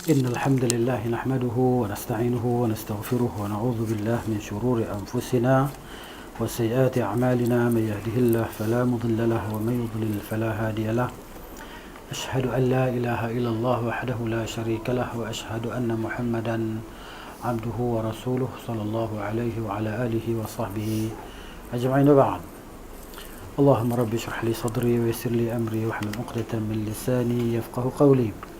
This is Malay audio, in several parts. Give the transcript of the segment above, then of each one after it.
إن الحمد لله نحمده ونستعينه ونستغفره ونعوذ بالله من شرور أنفسنا وسيئات أعمالنا. من يهده الله فلا مضل له ومن يضلل فلا هادي له. أشهد أن لا إله إلا الله وحده لا شريك له وأشهد أن محمدا عبده ورسوله صلى الله عليه وعلى آله وصحبه أجمعين. وبعد. اللهم رب اشرح لي صدري ويسر لي أمري واحلل عقدة من لساني يفقه قولي.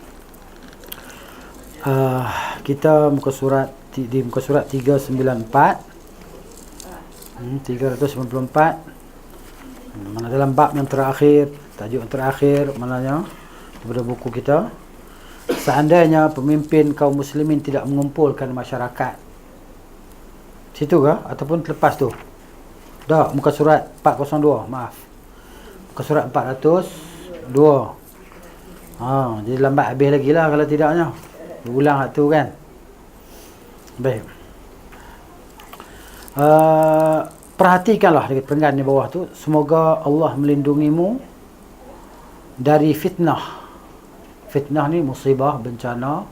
Kita muka surat di muka surat 394 394 mana dalam bab yang terakhir, tajuk yang terakhir mananya daripada buku kita. Seandainya pemimpin kaum muslimin tidak mengumpulkan masyarakat, situ kah ataupun lepas tu? Dah, muka surat 402, maaf, muka surat 402. Jadi lambat habis lagi lah kalau tidaknya ulang hak tu kan. Baik. Perhatikanlah dekat perenggan di bawah tu. Semoga Allah melindungimu dari fitnah. Fitnah ni musibah, bencana,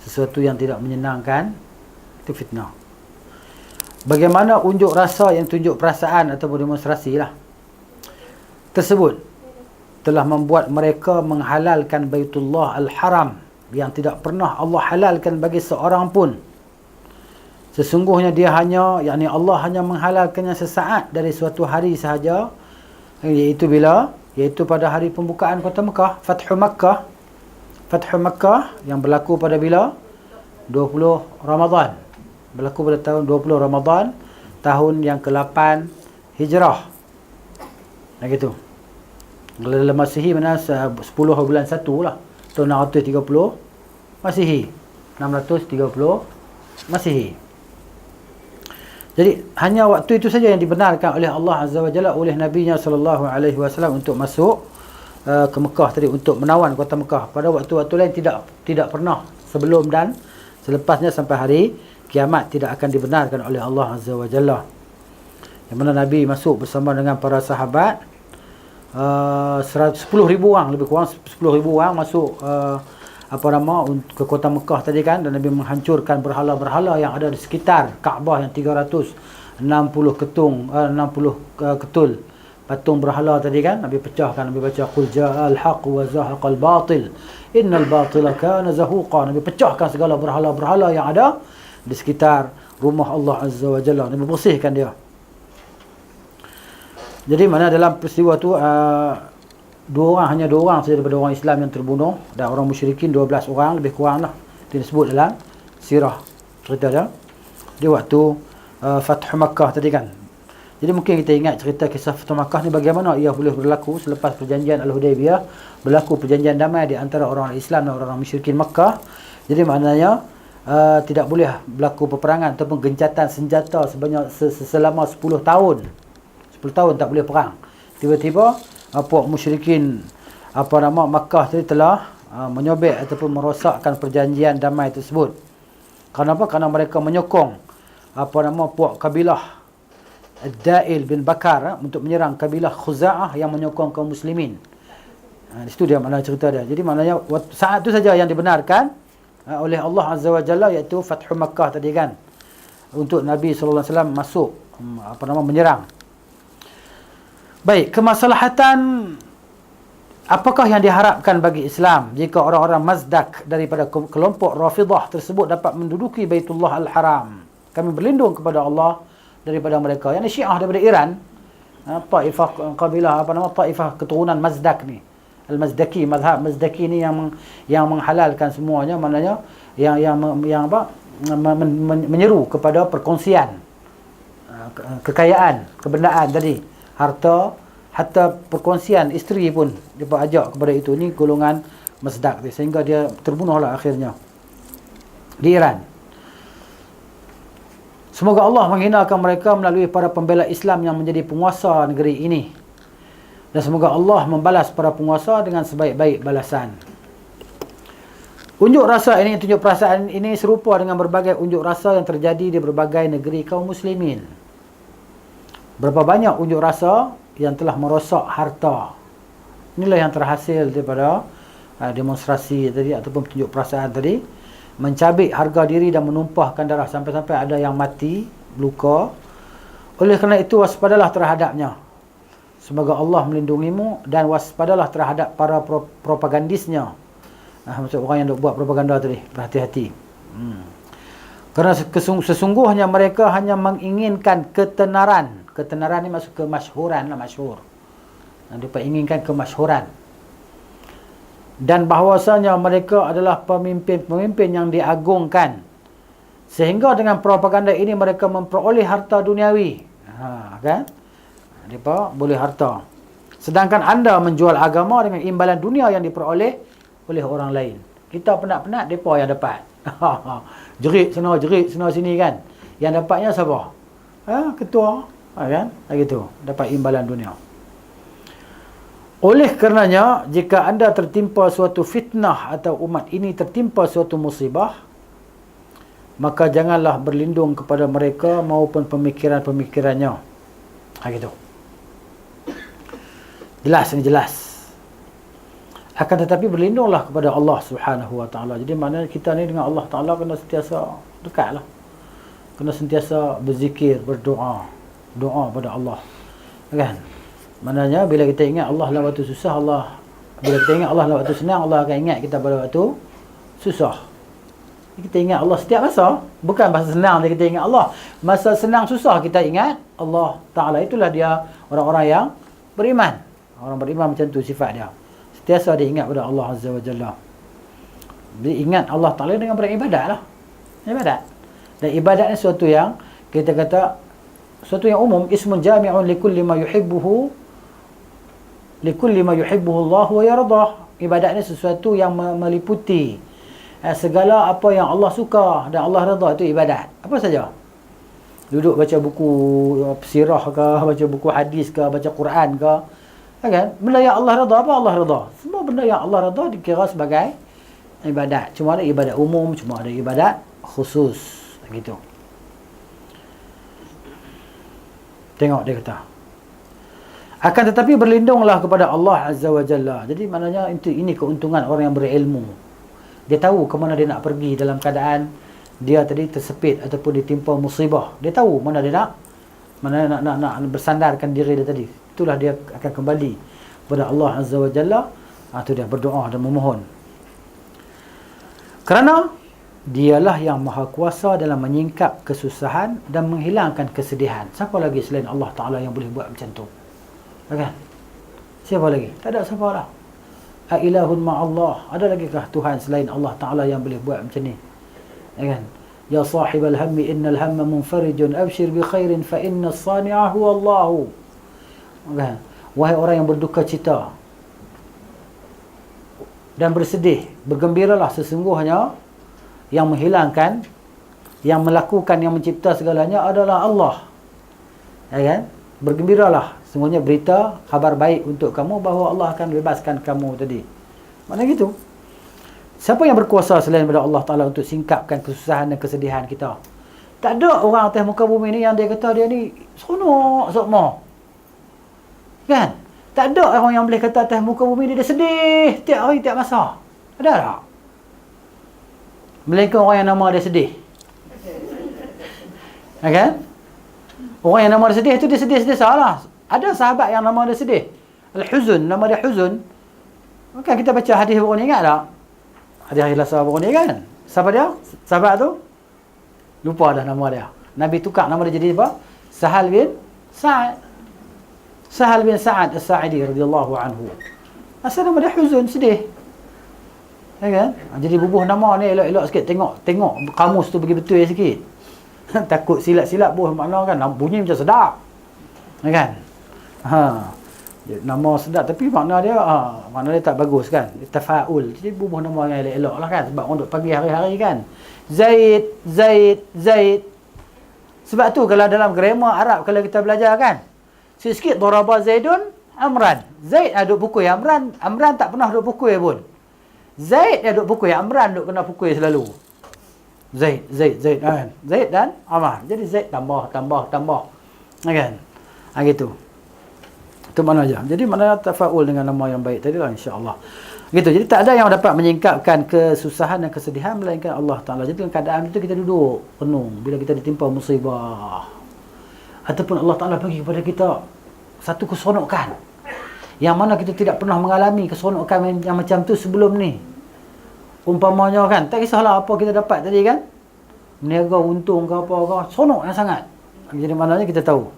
sesuatu yang tidak menyenangkan, itu fitnah. Bagaimana unjuk rasa yang tunjuk perasaan ataupun demonstrasi lah tersebut telah membuat mereka menghalalkan Baitullah Al-Haram yang tidak pernah Allah halalkan bagi seorang pun. Sesungguhnya dia hanya, yakni Allah hanya menghalalkannya sesaat dari suatu hari sahaja, iaitu bila? Iaitu pada hari pembukaan kota Mekah, Fathu Makkah. Fathu Makkah yang berlaku pada bila? 20 Ramadan. Berlaku pada tahun 20 Ramadan, tahun yang ke-8 Hijrah. Nah gitu. Kalau dalam Masihi mana 10 bulan 1 lah. Tahun 630 Masihi, 630 Masihi. Jadi hanya waktu itu saja yang dibenarkan oleh Allah Azza wa Jalla, oleh Nabi-Nya sallallahu alaihi wasallam untuk masuk ke Mekah tadi, untuk menawan kota Mekah. Pada waktu-waktu lain tidak pernah, sebelum dan selepasnya sampai hari kiamat tidak akan dibenarkan oleh Allah Azza wa Jalla. Yang mana Nabi masuk bersama dengan para sahabat, 10,000 orang, lebih kurang 10,000 orang masuk ke kota Mekah tadi kan, dan Nabi menghancurkan berhala-berhala yang ada di sekitar Kaabah yang 360 ketul patung berhala tadi kan. Nabi pecahkan, Nabi baca qul ja'al haqq wa zahaqal batil innal batila kana zahuqa. Nabi pecahkan segala berhala-berhala yang ada di sekitar rumah Allah Azza wa Jalla. Nabi bersihkan dia. Jadi mana dalam peristiwa tu hanya dua orang saja daripada orang Islam yang terbunuh, dan orang musyrikin 12 orang lebih kurang lah. Itu disebut dalam sirah cerita dia di waktu Fathu Makkah tadi kan. Jadi mungkin kita ingat cerita kisah Fathu Makkah ni bagaimana ia boleh berlaku selepas perjanjian Al-Hudaybiyah, berlaku perjanjian damai di antara orang Islam dan orang musyrikin Makkah. Jadi maknanya tidak boleh berlaku peperangan ataupun gencatan senjata selama 10 tahun. 10 tahun tak boleh perang. Tiba-tiba puak musyrikin Makkah tadi telah menyobek ataupun merosakkan perjanjian damai tersebut. Kenapa? Kerana mereka menyokong puak kabilah Ad-Da'il bin Bakar untuk menyerang kabilah Khuza'ah yang menyokong kaum muslimin. Di situ dia makna cerita dia. Jadi maknanya saat itu saja yang dibenarkan oleh Allah Azza wa Jalla, iaitu Fathu Makkah tadi kan, untuk Nabi sallallahu alaihi wasallam masuk menyerang. Baik, kemaslahatan apakah yang diharapkan bagi Islam jika orang-orang Mazdak daripada kelompok Rafidah tersebut dapat menduduki Baitullah Al-Haram? Kami berlindung kepada Allah daripada mereka. Yang Syiah daripada Iran, Taifah kabilah Taifah keturunan Mazdak ni, Al-Mazdaki, mazhab Mazdaki ni yang menghalalkan semuanya, maknanya yang menyeru kepada perkongsian kekayaan, kebendaan tadi, harta, hatta perkongsian isteri pun dia ajak kepada itu. Ni golongan Mazdak dia, sehingga dia terbunuhlah akhirnya di Iran. Semoga Allah menghinakan mereka melalui para pembela Islam yang menjadi penguasa negeri ini, dan semoga Allah membalas para penguasa dengan sebaik-baik balasan. Unjuk rasa ini, tunjuk perasaan ini serupa dengan berbagai unjuk rasa yang terjadi di berbagai negeri kaum muslimin. Berapa banyak unjuk rasa yang telah merosak harta. Inilah yang terhasil daripada demonstrasi tadi ataupun tunjuk perasaan tadi. mencabik harga diri dan menumpahkan darah sampai-sampai ada yang mati, luka. Oleh kerana itu waspadalah terhadapnya. Semoga Allah melindungimu, dan waspadalah terhadap para propagandisnya. Maksud orang yang buat propaganda tadi, berhati-hati. Kerana sesungguhnya mereka hanya menginginkan ketenaran. Ketenaran ni masuk kemasyhuran lah, masyhur. Mereka inginkan kemasyhuran. Dan bahawasanya mereka adalah pemimpin-pemimpin yang diagungkan. Sehingga dengan propaganda ini mereka memperoleh harta duniawi. Kan? Mereka boleh harta. Sedangkan anda menjual agama dengan imbalan dunia yang diperoleh oleh orang lain. Kita penat-penat, mereka yang dapat. Jerit sana sini kan. Yang dapatnya siapa? Ketua. Kan? Begitu. Dapat imbalan dunia. Oleh karenanya, jika anda tertimpa suatu fitnah atau umat ini tertimpa suatu musibah, maka janganlah berlindung kepada mereka maupun pemikiran-pemikirannya. Gitu. Jelas, ini jelas. Akan tetapi berlindunglah kepada Allah Subhanahu wa taala. Jadi maknanya kita ni dengan Allah Taala kena sentiasa dekatlah. Kena sentiasa berzikir, berdoa, doa pada Allah. Kan? Maknanya bila kita ingat Allah dalam waktu susah, bila kita ingat Allah dalam waktu senang, Allah akan ingat kita pada waktu susah. Kita ingat Allah setiap masa. Bukan masa senang kita ingat Allah. Masa senang susah kita ingat Allah Ta'ala. Itulah dia orang-orang yang beriman. Orang beriman macam tu sifat dia. Sentiasa dia ingat pada Allah Azza wa Jalla. Dia ingat Allah Ta'ala dengan beribadat lah. Ibadat. Dan ibadat ni sesuatu yang kita kata, sesuatu yang umum. Ismun jami'un likulli ma yuhibbuhu Allah wa yardah. Ibadat ni sesuatu yang meliputi segala apa yang Allah suka dan Allah redha, itu ibadat. Apa saja. Duduk baca buku sirah ke, baca buku hadis ke, baca Quran ke. Kan? Benda yang Allah redha, apa Allah redha? Semua benda yang Allah redha dikira sebagai ibadat. Cuma ada ibadat umum, cuma ada ibadat khusus. Gitu. Tengok dia kata. Akan tetapi berlindunglah kepada Allah Azza wa Jalla. Jadi maknanya ini keuntungan orang yang berilmu. Dia tahu ke mana dia nak pergi dalam keadaan dia tadi tersepit ataupun ditimpa musibah. Dia tahu mana dia nak bersandarkan diri dia tadi. Itulah dia akan kembali kepada Allah Azza wa Jalla. Itu dia berdoa dan memohon. Kerana dialah yang maha kuasa dalam menyingkap kesusahan dan menghilangkan kesedihan. Siapa lagi selain Allah Ta'ala yang boleh buat macam tu? Kan? Siapa lagi? Tak ada siapa lah. Ailahun ma'allah. Ada lagikah Tuhan selain Allah Ta'ala yang boleh buat macam ni? Kan? Ya sahibal hammi innal hamma munfarijun abshir bi khairin fa inna as-sani'a huwa Allahu. Kan? Wahai orang yang berduka cita dan bersedih, bergembiralah, sesungguhnya yang menghilangkan, yang melakukan, yang mencipta segalanya adalah Allah. Kan? Bergembiralah, sesungguhnya berita khabar baik untuk kamu bahawa Allah akan bebaskan kamu tadi. Mana gitu? Siapa yang berkuasa selain daripada Allah Ta'ala untuk singkapkan kesusahan dan kesedihan kita? Tak ada orang atas muka bumi ni yang dia kata dia ni seronok sokmo. Kan? Tak ada orang yang boleh kata atas muka bumi ni dia sedih tiap hari, tiap masa. Ada tak? Melainkan orang yang nama dia sedih. Kan? Orang yang nama dia sedih tu dia sedih-sedih salah. Ada sahabat yang nama dia sedih. Al-Huzun, nama dia Huzun. Kan kita baca hadis baru ni, ingat tak? Hadis hari Selasa baru ni kan? Siapa dia? Sahabat tu? Lupa dah nama dia. Nabi tukar nama dia jadi apa? Sahal bin Sa'ad. Sahal bin Sa'ad As-Sa'idi radhiyallahu anhu. Asal nama dia Huzun, sedih. Kan? Jadi bubuh nama ni elok-elok sikit. Tengok kamus tu bagi betul sikit. Takut silap-silap buah makna kan. Bunyi macam sedap. Kan? Nama sedap tapi makna dia tak bagus kan. Tafaul. Jadi bubuh nama yang elok-elok lah kan. Sebab orang duk panggil hari-hari kan. Zaid. Sebab tu kalau dalam grammar Arab kalau kita belajar kan. Sikit daraba Zaidun Amran. Zaid ada pukul Amran. Amran tak pernah duk pukul pun. Zaid dia duk pukul, Amran duk kena pukul selalu. Zaid kan. Zaid dan Amr. Jadi Zaid tambah. Kan? Gitu. Itu mana aja. Jadi mana tafaul dengan nama yang baik tadi lah insya-Allah. Gitu. Jadi tak ada yang dapat menyingkapkan kesusahan dan kesedihan melainkan Allah Taala. Jadi dalam keadaan itu kita duduk renung bila kita ditimpa musibah. Ataupun Allah Taala bagi kepada kita satu keseronokan yang mana kita tidak pernah mengalami keseronokan yang macam tu sebelum ni. Umpamanya kan, tak kisahlah apa kita dapat tadi kan, meniaga untung ke apa ke, seronok yang sangat. Jadi maknanya kita tahu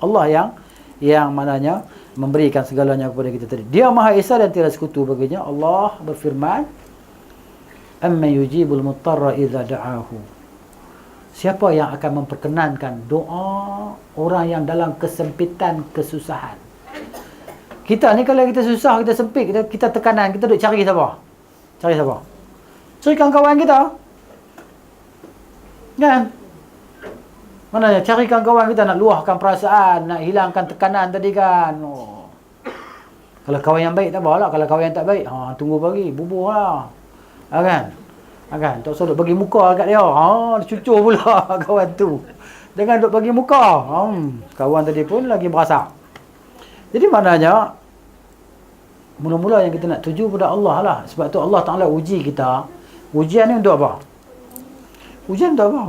Allah yang maknanya memberikan segalanya kepada kita tadi. Dia Maha Esa dan tiada sekutu baginya. Allah berfirman, "Amman yujibul muttarra idza da'ahu." Siapa yang akan memperkenankan doa orang yang dalam kesempitan, kesusahan? Kita ni kalau kita susah, kita sempit, kita tekanan, kita duk cari siapa? Cari siapa? Cari kawan-kawan kita. Kan? Mana cari kawan-kawan kita nak luahkan perasaan, nak hilangkan tekanan tadi kan. Oh. Kalau kawan yang baik tak apalah, kalau kawan yang tak baik, tunggu pagi, bubuh lah. Kan? Kan? Tak usah duk bagi muka kat dia. Dia cucur pula kawan tu. Jangan duk bagi muka. Kawan tadi pun lagi berasak. Jadi maknanya mula-mula yang kita nak tuju pada Allah lah. Sebab tu Allah Ta'ala uji kita. Ujian ni untuk apa? Ujian untuk apa?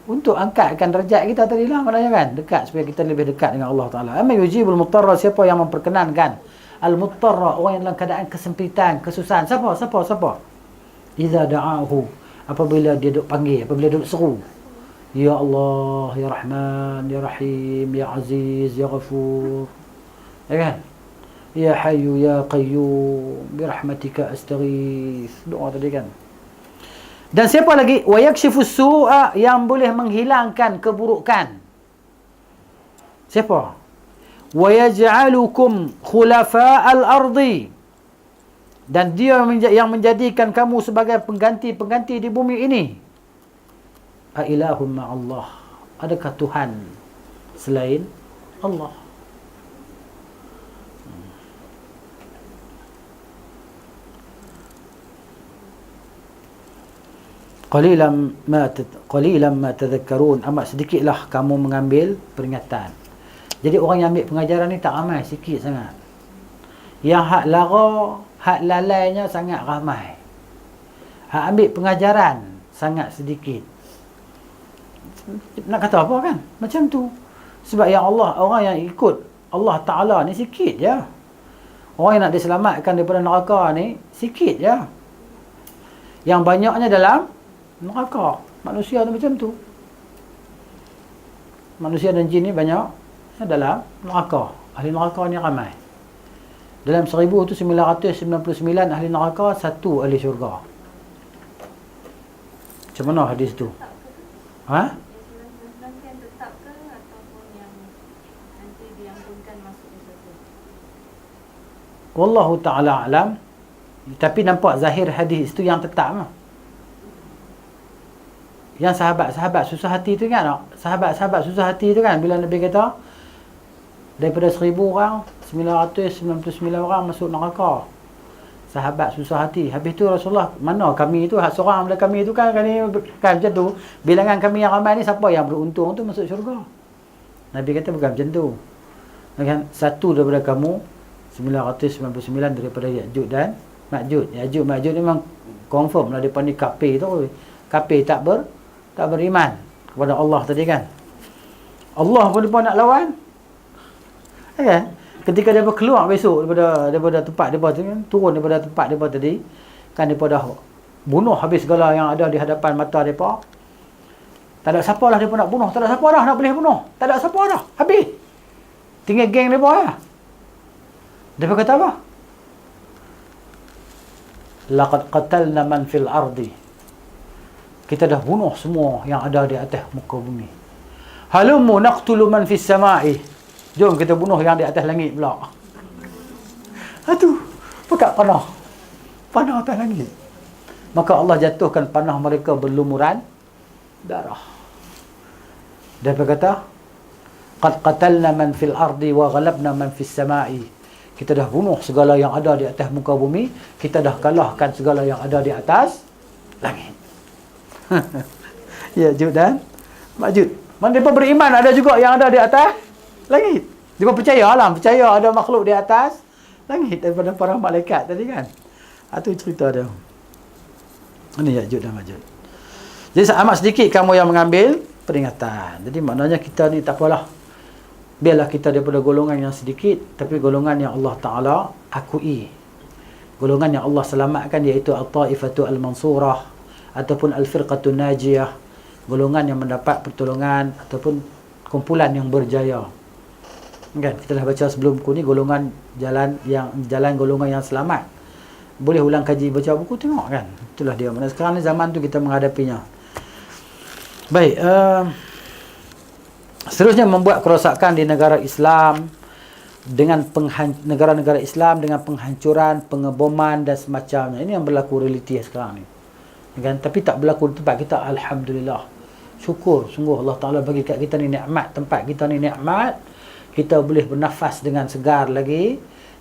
Untuk angkatkan derajat kita tadi lah maknanya kan. Dekat supaya kita lebih dekat dengan Allah Ta'ala. Amma yujibul muttarra, siapa yang memperkenankan. Al-muttarra, orang yang dalam keadaan kesempitan, kesusahan. Siapa? Iza da'ahu, apabila dia duk panggil, apabila dia duk seru. Ya Allah, Ya Rahman, Ya Rahim, Ya Aziz, Ya Ghafur. Ya kan? Ya Hayyu, Ya Qayyum, birahmatika astaghith. Doa tadi kan. Dan siapa lagi? Wa yakshifus su'a, yang boleh menghilangkan keburukan. Siapa? Wa yaj'alukum khulafa'al ardi, dan dia yang menjadikan kamu sebagai pengganti-pengganti di bumi ini. A ilahum ma'allah, adakah Tuhan selain Allah? Qalilan ma tadhakkarun, amat sedikitlah kamu mengambil peringatan. Jadi orang yang ambil pengajaran ni tak ramai, sikit sangat. Yang hak lara, hak lalainya sangat ramai. Hak ambil pengajaran sangat sedikit. Nak kata apa kan? Macam tu. Sebab yang Allah, orang yang ikut Allah Ta'ala ni sikit je. Orang yang nak diselamatkan daripada neraka ni sikit je. Yang banyaknya dalam neraka. Manusia tu macam tu. Manusia dan jin ni banyak dalam neraka. Ahli neraka ni ramai. Dalam 1999 ahli neraka, 1 ahli syurga. Macam mana hadis tu? Wallahu ta'ala alam. Tapi nampak zahir hadis tu yang tetap lah. Yang sahabat-sahabat susah hati tu kan, sahabat-sahabat susah hati tu kan, bila Nabi kata daripada 1000 orang 999 orang masuk neraka, sahabat susah hati. Habis tu Rasulullah, mana kami tu, hak seorang daripada kami tu kan macam tu, bilangan kami yang ramai ni, siapa yang beruntung tu masuk syurga. Nabi kata bukan macam tu kan. 1 daripada kamu 999 daripada Ya'juj dan Ma'juj. Ya'juj Ma'juj ni memang confirm lah, depan ni kafir tu. Kafir tak beriman kepada Allah tadi kan. Allah pun depa nak lawan. Kan? Ketika depa keluar besok daripada tempat depa tu kan, turun daripada tempat depa tadi, kan depa dah bunuh habis segala yang ada di hadapan mata depa. Tak ada siapa lah depa nak bunuh, tak ada siapa dah nak boleh bunuh. Tak ada siapa dah, habis. Tinggal geng depa ya. Depa kata apa? Laqad qatalna man fil ardi. Kita dah bunuh semua yang ada di atas muka bumi. Halummu naqtulu man fis sama'i. Jom kita bunuh yang di atas langit pula. Aduh, pekat panah. Panah atas langit. Maka Allah jatuhkan panah mereka berlumuran darah. Dia berkata, qad qatalna man fil ardi wa ghalabna man fis sama'i. Kita dah bunuh segala yang ada di atas muka bumi, kita dah kalahkan segala yang ada di atas langit. Ya'juj dan Ma'juj. Mana mereka beriman ada juga yang ada di atas langit. Dia percaya ada makhluk di atas Langit daripada para malaikat tadi kan. Itu cerita dia. Ini Ya'juj dan Ma'juj. Jadi amat sedikit kamu yang mengambil peringatan. Jadi maknanya kita ni tak apalah. Biarlah kita daripada golongan yang sedikit, tapi golongan yang Allah Ta'ala akui. Golongan yang Allah selamatkan, iaitu At-Ta'ifatu Al-Mansurah ataupun Al-Firqatu Najiyah. Golongan yang mendapat pertolongan ataupun kumpulan yang berjaya. Kan? Kita dah baca sebelum ni golongan jalan golongan yang selamat. Boleh ulang kaji baca buku, tengok kan. Itulah dia. Mana sekarang ni zaman tu kita menghadapinya. Baik, seterusnya membuat kerosakan di negara Islam dengan negara-negara Islam dengan penghancuran, pengeboman dan semacamnya. Ini yang berlaku realiti sekarang ni. Kan? Tapi tak berlaku di tempat kita. Alhamdulillah. Syukur sungguh Allah Ta'ala bagi kat kita ni nikmat. Tempat kita ni nikmat. Kita boleh bernafas dengan segar lagi.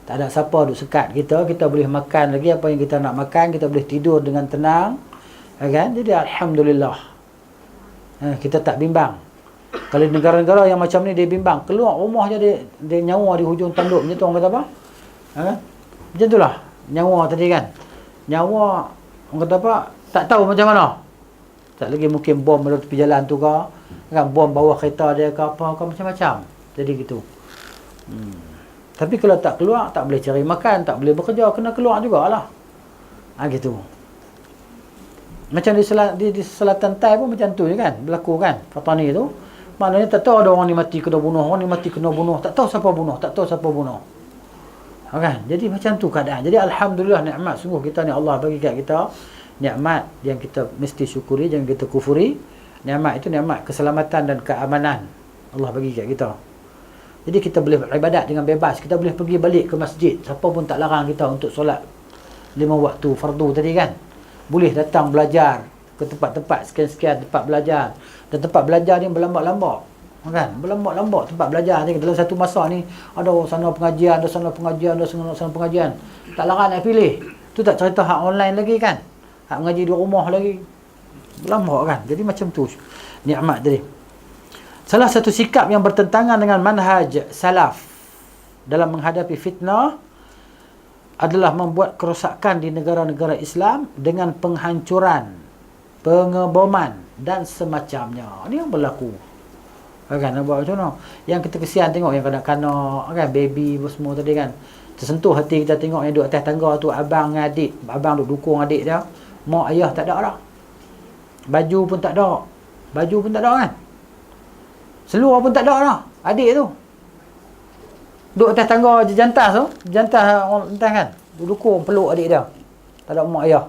Tak ada siapa duk sekat kita. Kita boleh makan lagi apa yang kita nak makan. Kita boleh tidur dengan tenang. Kan? Jadi Alhamdulillah. Kita tak bimbang. Kalau negara-negara yang macam ni dia bimbang, keluar rumah je dia nyawa di hujung tanduk. Macam tu orang kata apa? Macam itulah nyawa tadi kan. Nyawa orang kata apa? Tak tahu macam mana. Tak lagi mungkin bom pada tepi jalan tu ke, kan, bom bawah kereta dia ke apa ke, macam-macam. Jadi gitu. Tapi kalau tak keluar, tak boleh cari makan, tak boleh bekerja, kena keluar jugalah. Gitu. Macam di selatan Thai pun macam tu je kan, berlaku kan, Fatani tu. Maknanya tak tahu ada orang ni mati kena bunuh, orang ni mati kena bunuh, tak tahu siapa bunuh, tak tahu siapa bunuh. Kan? Jadi macam tu keadaan. Jadi Alhamdulillah nikmat sungguh kita ni Allah bagi kat kita nikmat yang kita mesti syukuri, jangan kita kufuri. Nikmat itu nikmat keselamatan dan keamanan Allah bagi kat kita. Jadi kita boleh beribadat dengan bebas, kita boleh pergi balik ke masjid, siapa pun tak larang kita untuk solat 5 waktu fardu tadi kan. Boleh datang belajar ke tempat-tempat sekian-sekian tempat belajar. Dan tempat belajar ni berlambak-lambak. Kan? Berlambak-lambak tempat belajar ni. Dalam satu masa ni, ada sana pengajian, ada sana pengajian, ada sana pengajian. Tak larang nak pilih. Tu tak cerita hak online lagi kan. Hak mengaji di rumah lagi. Berlambak kan. Jadi macam tu. Nikmat tadi. Salah satu sikap yang bertentangan dengan manhaj salaf dalam menghadapi fitnah adalah membuat kerosakan di negara-negara Islam dengan penghancuran, pengeboman dan semacamnya. Ini yang berlaku. Kan buat macam mana? Yang kita kesian tengok yang kanak-kanak kan, baby semua tadi kan. Tersentuh hati kita tengok yang duduk atas tangga tu, abang dengan adik, abang duk dukung adik dia. Mak ayah tak ada dah. Baju pun tak ada. Baju pun tak ada kan. Seluar pun tak ada dah. Adik tu duduk atas tangga jantas tu, jantas orang entah kan, dukung peluk adik dia. Tak ada mak ayah.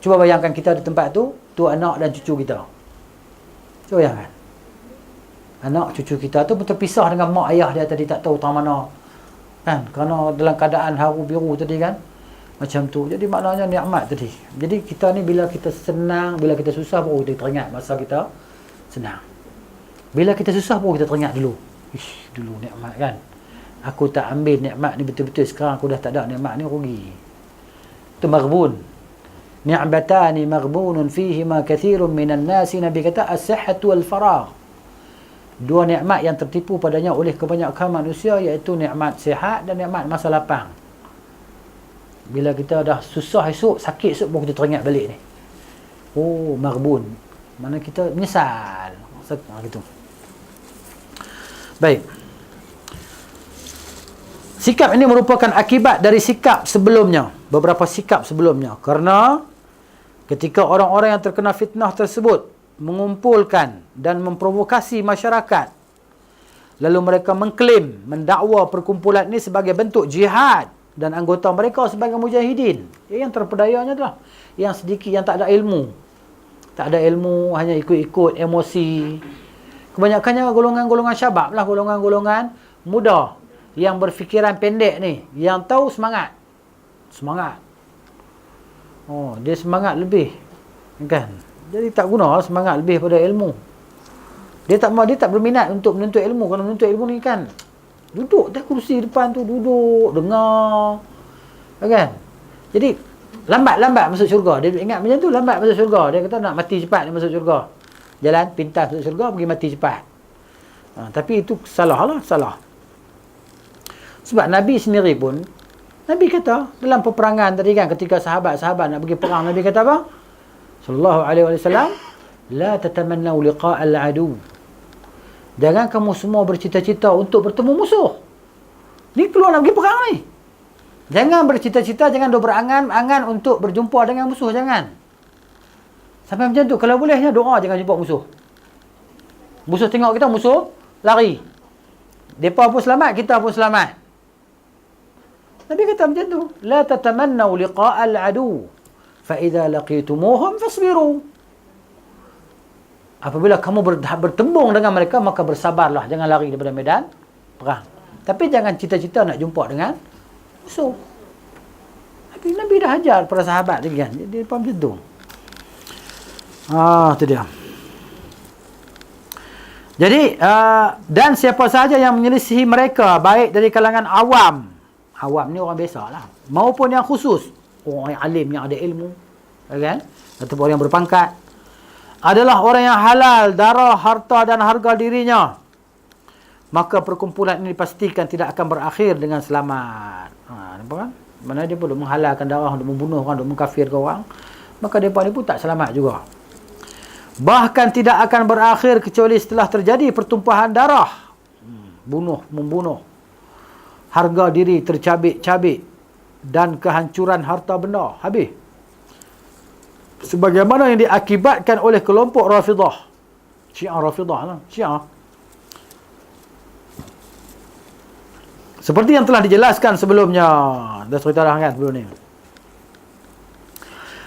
Cuba bayangkan kita di tempat tu anak dan cucu kita. Cuba bayangkan. Anak cucu kita tu terpisah dengan mak ayah dia tadi, tak tahu tang mana. Kan? Kerana dalam keadaan haru biru tadi kan. Macam tu. Jadi maknanya nikmat tadi. Jadi kita ni bila kita senang, bila kita susah baru kita teringat masa kita senang. Bila kita susah baru kita teringat dulu. Dulu nikmat kan. Aku tak ambil nikmat ni betul-betul, sekarang aku dah tak ada nikmat ni, rugi. Itu maghbun. Ni'matani maghbunun fihima kathirun minan nasi, Nabi kata as-sihhatu wal faragh. Dua nikmat yang tertipu padanya oleh kebanyakan manusia, iaitu nikmat sihat dan nikmat masa lapang. Bila kita dah susah esok, sakit esok, baru kita teringat balik ni. Oh, maghbun. Mana kita menyesal. Gitu. Baik. Sikap ini merupakan akibat dari sikap sebelumnya, beberapa sikap sebelumnya. Kerana ketika orang-orang yang terkena fitnah tersebut mengumpulkan dan memprovokasi masyarakat, lalu mereka mengklaim, mendakwa perkumpulan ini sebagai bentuk jihad dan anggota mereka sebagai mujahidin. Yang terpedayanya adalah yang sedikit yang tak ada ilmu. Tak ada ilmu, hanya ikut-ikut emosi. Kebanyakannya golongan-golongan syabab lah, golongan-golongan muda yang berfikiran pendek ni, yang tahu semangat. Oh, dia semangat lebih. Kan? Jadi tak guna semangat lebih pada ilmu. Dia tak berminat untuk menuntut ilmu. Kalau menuntut ilmu ni kan, duduk atas kursi depan tu, duduk, dengar. Kan? Jadi lambat-lambat masuk syurga. Dia ingat macam tu, lambat masuk syurga. Dia kata nak mati cepat dia masuk syurga. Jalan pintas masuk syurga, pergi mati cepat. Tapi itu salah lah, salah. Sebab Nabi sendiri pun, Nabi kata dalam peperangan tadi kan, ketika sahabat-sahabat nak pergi perang, Nabi kata apa? Sallallahu alaihi wasallam, la tatamannu liqa'al adu. Jangan kamu semua bercita-cita untuk bertemu musuh. Ni keluar nak pergi perang ni. Jangan bercita-cita, jangan duk berangan-angan untuk berjumpa dengan musuh, jangan. Sampai macam tu, kalau bolehnya doa jangan jumpa musuh. Musuh tengok kita, musuh lari. Depa pun selamat, kita pun selamat. Nabi kata macam tu, la tatamannu liqa'al adu fa idza laqitumuhum fasbiru. Apabila kamu bertembung dengan mereka, maka bersabarlah, jangan lari daripada medan perang. Tapi jangan cita-cita nak jumpa dengan musuh. Nabi dah ajar para sahabat lagi kan, dia faham macam tu. Tu dia. Jadi dan siapa sahaja yang menyelisihi mereka, baik dari kalangan awam ni orang biasa lah, maupun yang khusus, orang yang alim, yang ada ilmu, kan, ataupun orang yang berpangkat, adalah orang yang halal darah, harta dan harga dirinya, maka perkumpulan ini dipastikan tidak akan berakhir dengan selamat. Nampak kan? Mana dia perlu menghalalkan darah untuk membunuh orang, untuk mengkafirkan orang, maka mereka ni pun tak selamat juga. Bahkan tidak akan berakhir kecuali setelah terjadi pertumpahan darah, membunuh, harga diri tercabik-cabik, dan kehancuran harta benda. Habis. Sebagaimana yang diakibatkan oleh kelompok Rafidah. Syiah Rafidah lah. Syiah. Seperti yang telah dijelaskan sebelumnya. Dah cerita dah kan sebelum ni.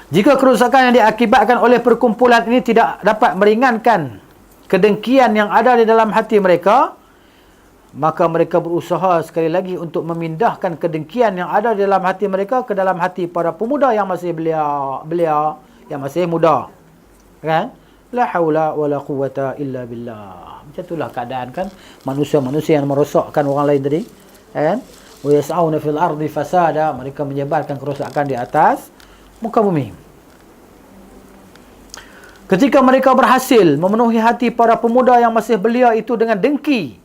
Jika kerusakan yang diakibatkan oleh perkumpulan ini tidak dapat meringankan kedengkian yang ada di dalam hati mereka, maka mereka berusaha sekali lagi untuk memindahkan kedengkian yang ada di dalam hati mereka ke dalam hati para pemuda yang masih belia, yang masih muda. Kan? La haula wala quwata illa billah. Macam itulah keadaan kan manusia-manusia yang merosakkan orang lain tadi. Kan? Wa yas'auna fil ardi fasada, mereka menyebarkan kerosakan di atas muka bumi. Ketika mereka berhasil memenuhi hati para pemuda yang masih belia itu dengan dengki,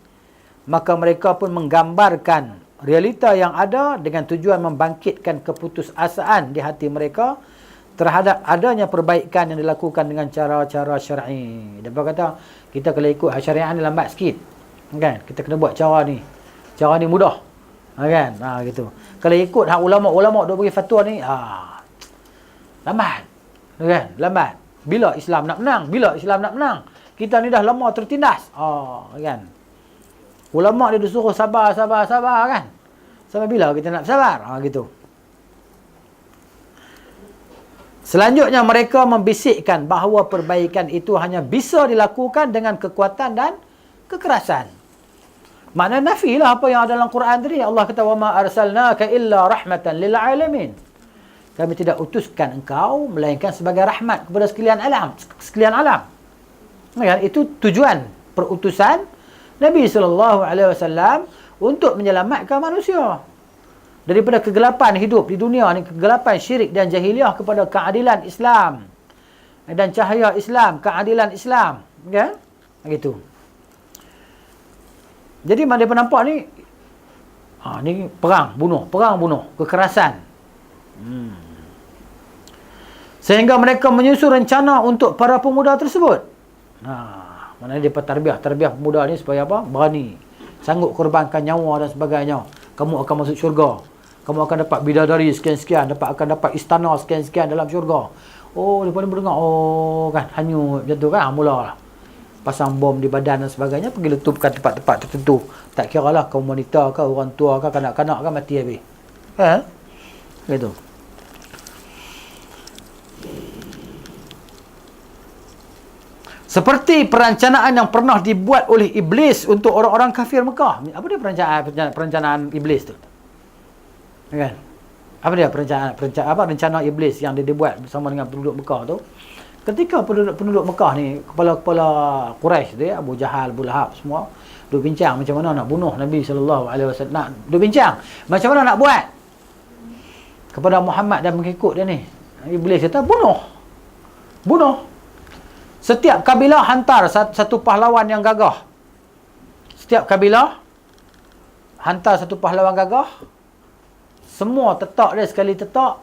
maka mereka pun menggambarkan realita yang ada dengan tujuan membangkitkan keputusasaan di hati mereka terhadap adanya perbaikan yang dilakukan dengan cara-cara syar'i. Dia kata, kita kalau ikut syariat ni lambat sikit. Kan? Kita kena buat cara ni. Cara ni mudah. Kan? Gitu. Kalau ikut hak ulama-ulama duk bagi fatwa ni, lambat. Kan? Lambat. Bila Islam nak menang? Bila Islam nak menang? Kita ni dah lama tertindas. Kan? Ulama dia disuruh sabar kan? Sampai bila kita nak sabar? Gitu. Selanjutnya mereka membisikkan bahawa perbaikan itu hanya bisa dilakukan dengan kekuatan dan kekerasan. Makna nafilah apa yang ada dalam Quran tadi. Allah kata, wa ma arsalnaka illa rahmatan lil alamin. Kami tidak utuskan engkau melainkan sebagai rahmat kepada sekalian alam. Itu tujuan perutusan Nabi SAW untuk menyelamatkan manusia daripada kegelapan hidup di dunia ni, kegelapan syirik dan jahiliah, kepada keadilan Islam dan cahaya Islam, keadilan Islam. Kan? Begitu. Jadi mana dia nampak ni, ni perang bunuh, kekerasan. Sehingga mereka menyusun rencana untuk para pemuda tersebut. Mana dia tarbiah pemuda ni supaya apa? Berani, sanggup korbankan nyawa dan sebagainya. Kamu akan masuk syurga. Kamu akan dapat bidadari sekian-sekian, akan dapat istana sekian-sekian dalam syurga. Lepas ni berdengar, kan, hanyut macam tu kan, mulalah pasang bom di badan dan sebagainya, pergi letupkan tempat-tempat tertentu. Tak kira lah kaum wanita ke, orang tua ke, kanak-kanak ke, mati habis. Gitu. Seperti perencanaan yang pernah dibuat oleh Iblis untuk orang-orang kafir Mekah. Apa dia perencanaan Iblis tu? Kan? Apa dia rencana Iblis yang dia dibuat bersama dengan penduduk Mekah tu? Ketika penduduk Mekah ni, kepala-kepala Quraisy tu, Abu Jahal, Abu Lahab semua duk bincang macam mana nak bunuh Nabi SAW. Duk bincang macam mana nak buat kepada Muhammad dan mengikut dia ni. Iblis kata bunuh. Setiap kabilah hantar satu pahlawan yang gagah. Setiap kabilah hantar satu pahlawan gagah, semua tetak dia sekali tetak,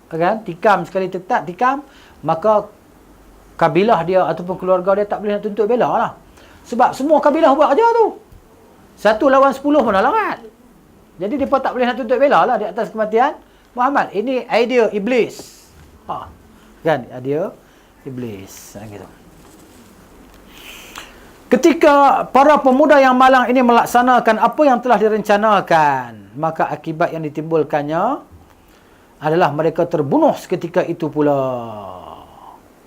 kan? Tikam sekali tetak, tikam, maka kabilah dia ataupun keluarga dia tak boleh nak tuntut bela lah. Sebab semua kabilah buat kerja tu. 1 lawan 10 pun dah larat. Jadi mereka tak boleh nak tuntut bela lah di atas kematian Muhammad. Ini idea iblis. Kan? Idea iblis. Gitu. Ketika para pemuda yang malang ini melaksanakan apa yang telah direncanakan, maka akibat yang ditimbulkannya adalah mereka terbunuh seketika itu pula.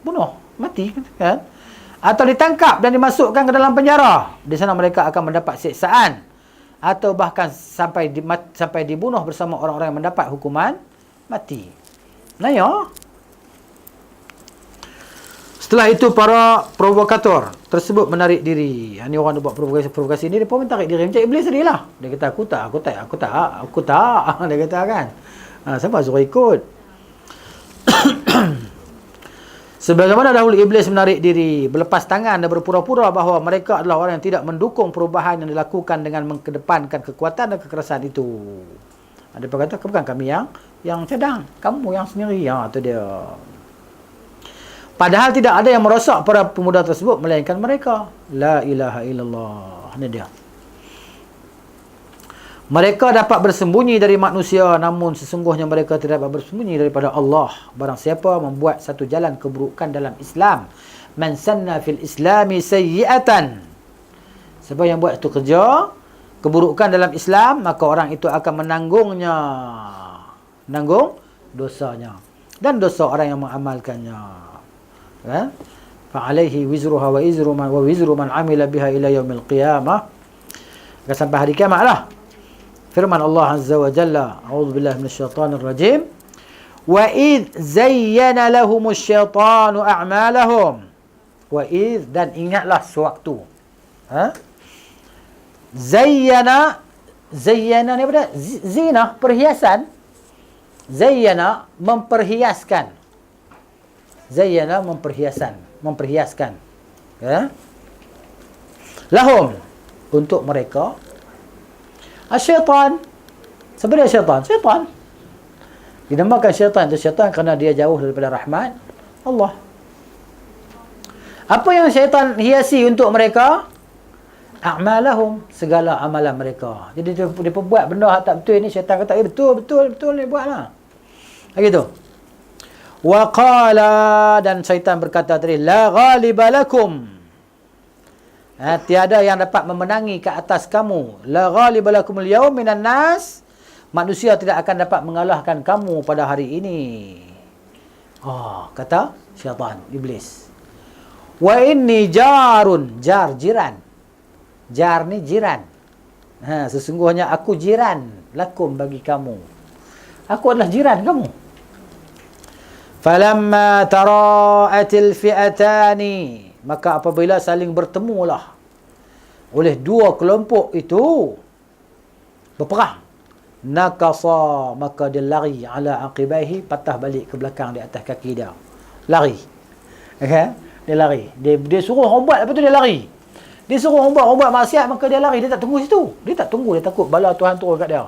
Bunuh, mati kan? Atau ditangkap dan dimasukkan ke dalam penjara. Di sana mereka akan mendapat siksaan atau bahkan sampai dibunuh bersama orang-orang yang mendapat hukuman mati. Nah ya. Setelah itu para provokator tersebut menarik diri. Ini orang buat provokasi ni, dia pun menarik diri macam iblis tadi lah. Dia kata aku tak. Dia kata kan. Siapa suruh ikut? Sebagaimana dahulu iblis menarik diri, berlepas tangan dan berpura-pura bahawa mereka adalah orang yang tidak mendukung perubahan yang dilakukan dengan mengedepankan kekuatan dan kekerasan itu. Dia berkata, bukan kami yang cadang, kamu yang sendiri. Itu dia. Padahal tidak ada yang merosak para pemuda tersebut melainkan mereka. La ilaha illallah. Ini dia. Mereka dapat bersembunyi dari manusia, namun sesungguhnya mereka tidak dapat bersembunyi daripada Allah. Barang siapa membuat satu jalan keburukan dalam Islam, man sanna fil islami sayyi'atan, siapa yang buat itu kerja keburukan dalam Islam, maka orang itu akan menanggungnya, menanggung dosanya dan dosa orang yang mengamalkannya. Kan? Fa alaihi wizruha wa wizru man amila biha ila yaumil qiyamah. Sampai hari kiamat lah. Firman Allah Azza wa Jalla, a'udzubillahi minasyaitanir rajim, wa id zayyana lahumus syaitanu a'malahum. Wa id, dan ingatlah sewaktu. Zayyana ni apa dia? Zina, perhiasan. Zayyana, memperhiaskan. Zayyana, memperhiaskan. Ya? Lahum, untuk mereka. Syaitan. Sebenarnya syaitan dinamakan syaitan itu syaitan kerana dia jauh daripada rahmat Allah. Apa yang syaitan hiasi untuk mereka? A'malahum, segala amalan mereka. Jadi dia buat benda yang tak betul ni, syaitan kata betul ni buatlah. Begitu. Wa qala, dan syaitan berkata tadi, la ghaliba lakum, tiada yang dapat memenangi ke atas kamu. La ghaliba lakum al-yawm minan nas, manusia tidak akan dapat mengalahkan kamu pada hari ini. Kata syaitan, iblis. Wa inni jarun, jiran. Jar ni jiran. Sesungguhnya aku jiran lakum, bagi kamu. Aku adalah jiran kamu. Falamma tara'atil fi'atani, maka apabila saling bertemulah oleh dua kelompok itu berperang, nakasa, maka dia lari, ala aqibaihi, patah balik ke belakang di atas kaki dia. Lari. Okay? Dia lari. Dia suruh orang buat, lepas tu dia lari. Dia suruh orang buat maksiat, maka dia lari. Dia tak tunggu situ. Dia takut bala Tuhan turun kat dia.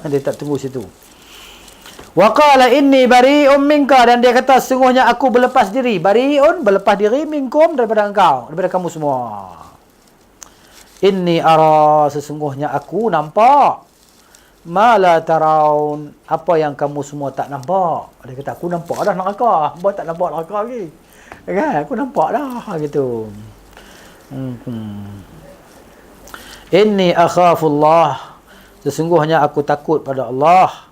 Dia tak tunggu situ. Wa qala inni bari'un minka, dan dia kata sesungguhnya aku berlepas diri. Bari'un, berlepas diri, minkum, daripada engkau, daripada kamu semua. Inni ara, sesungguhnya aku nampak, ma la taraun, apa yang kamu semua tak nampak. Dia kata aku nampak dah neraka, hamba tak nampak neraka lagi. Kan? Aku nampak dah gitu. Inni akhafullah, sesungguhnya aku takut pada Allah.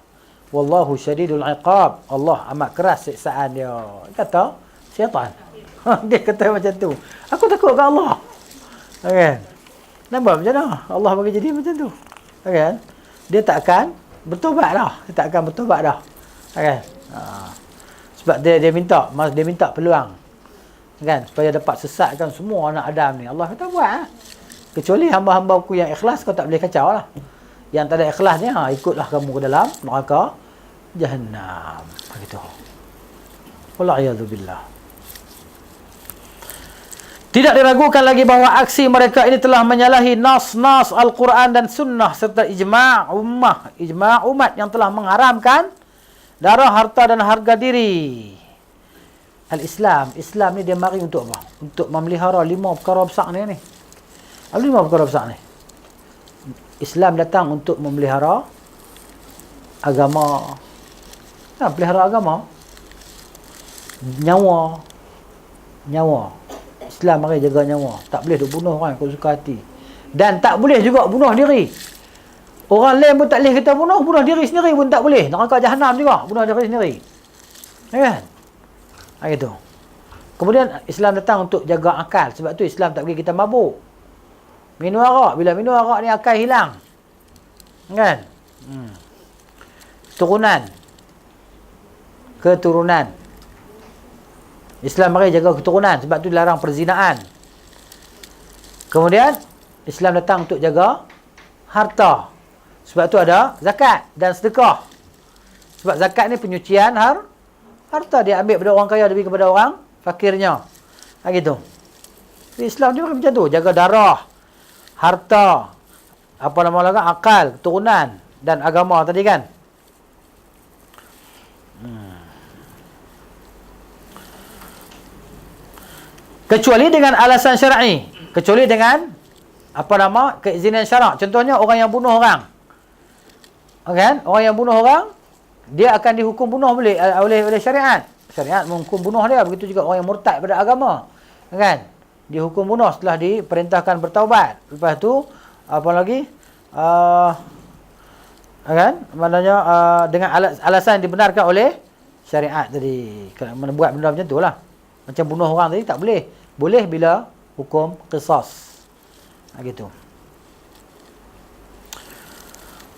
Wallahu syadidul iqab, Allah amat keras siksaan dia. Kata syaitan. Dia kata macam tu. Aku takut ke Allah. Kan? Nampak macam mana? Allah bagi jadi macam tu. Kan? Dia tak akan bertobat dah. Dia tak akan bertobat dah. Kan? Sebab dia minta peluang. Kan? Supaya dapat sesatkan semua anak Adam ni. Allah kata buat. Kecuali hamba-hamba aku yang ikhlas, kau tak boleh kacau lah. Yang tak ada ikhlas ni, ikutlah kamu ke dalam neraka Jahannam. Begitu. Walla'iyadzubillah. Tidak diragukan lagi bahawa aksi mereka ini telah menyalahi nas-nas Al-Quran dan Sunnah serta ijma' umat yang telah mengharamkan darah, harta dan harga diri. Islam ni dia mari untuk apa? Untuk memelihara 5 perkara besar ni. Apa 5 perkara besar ni? Islam datang untuk memelihara agama. Pelihara agama. Nyawa. Islam mari jaga nyawa. Tak boleh duk bunuh orang kalau suka hati. Dan tak boleh juga bunuh diri. Orang lain pun tak boleh kita bunuh diri sendiri pun tak boleh. Neraka jahanam juga bunuh diri sendiri. Ya kan? Gitu. Kemudian Islam datang untuk jaga akal. Sebab tu Islam tak bagi kita mabuk. Minum arak. Bila minum arak ni akal hilang. Kan? Keturunan. Islam mari jaga keturunan. Sebab tu dilarang perzinaan. Kemudian Islam datang untuk jaga harta. Sebab tu ada zakat dan sedekah. Sebab zakat ni penyucian harta. Dia ambil pada orang kaya, dia bagi kepada orang fakirnya. Gitu. Islam dia macam tu. Jaga darah, harta, apa nama lagi, akal, keturunan dan agama tadi kan. Kecuali dengan alasan syar'i. Kecuali dengan keizinan syarak. Contohnya orang yang bunuh orang. Kan? Orang yang bunuh orang, dia akan dihukum bunuh oleh syariat. Syariat menghukum bunuh dia. Begitu juga orang yang murtad pada agama. Kan? Dihukum bunuh setelah diperintahkan bertaubat. Lepas tu apa lagi? Kan? Maknanya dengan alasan yang dibenarkan oleh syariat tadi. Kalau buat benda macam tu lah. Macam bunuh orang tadi tak boleh. Boleh bila hukum qisas. Gitu.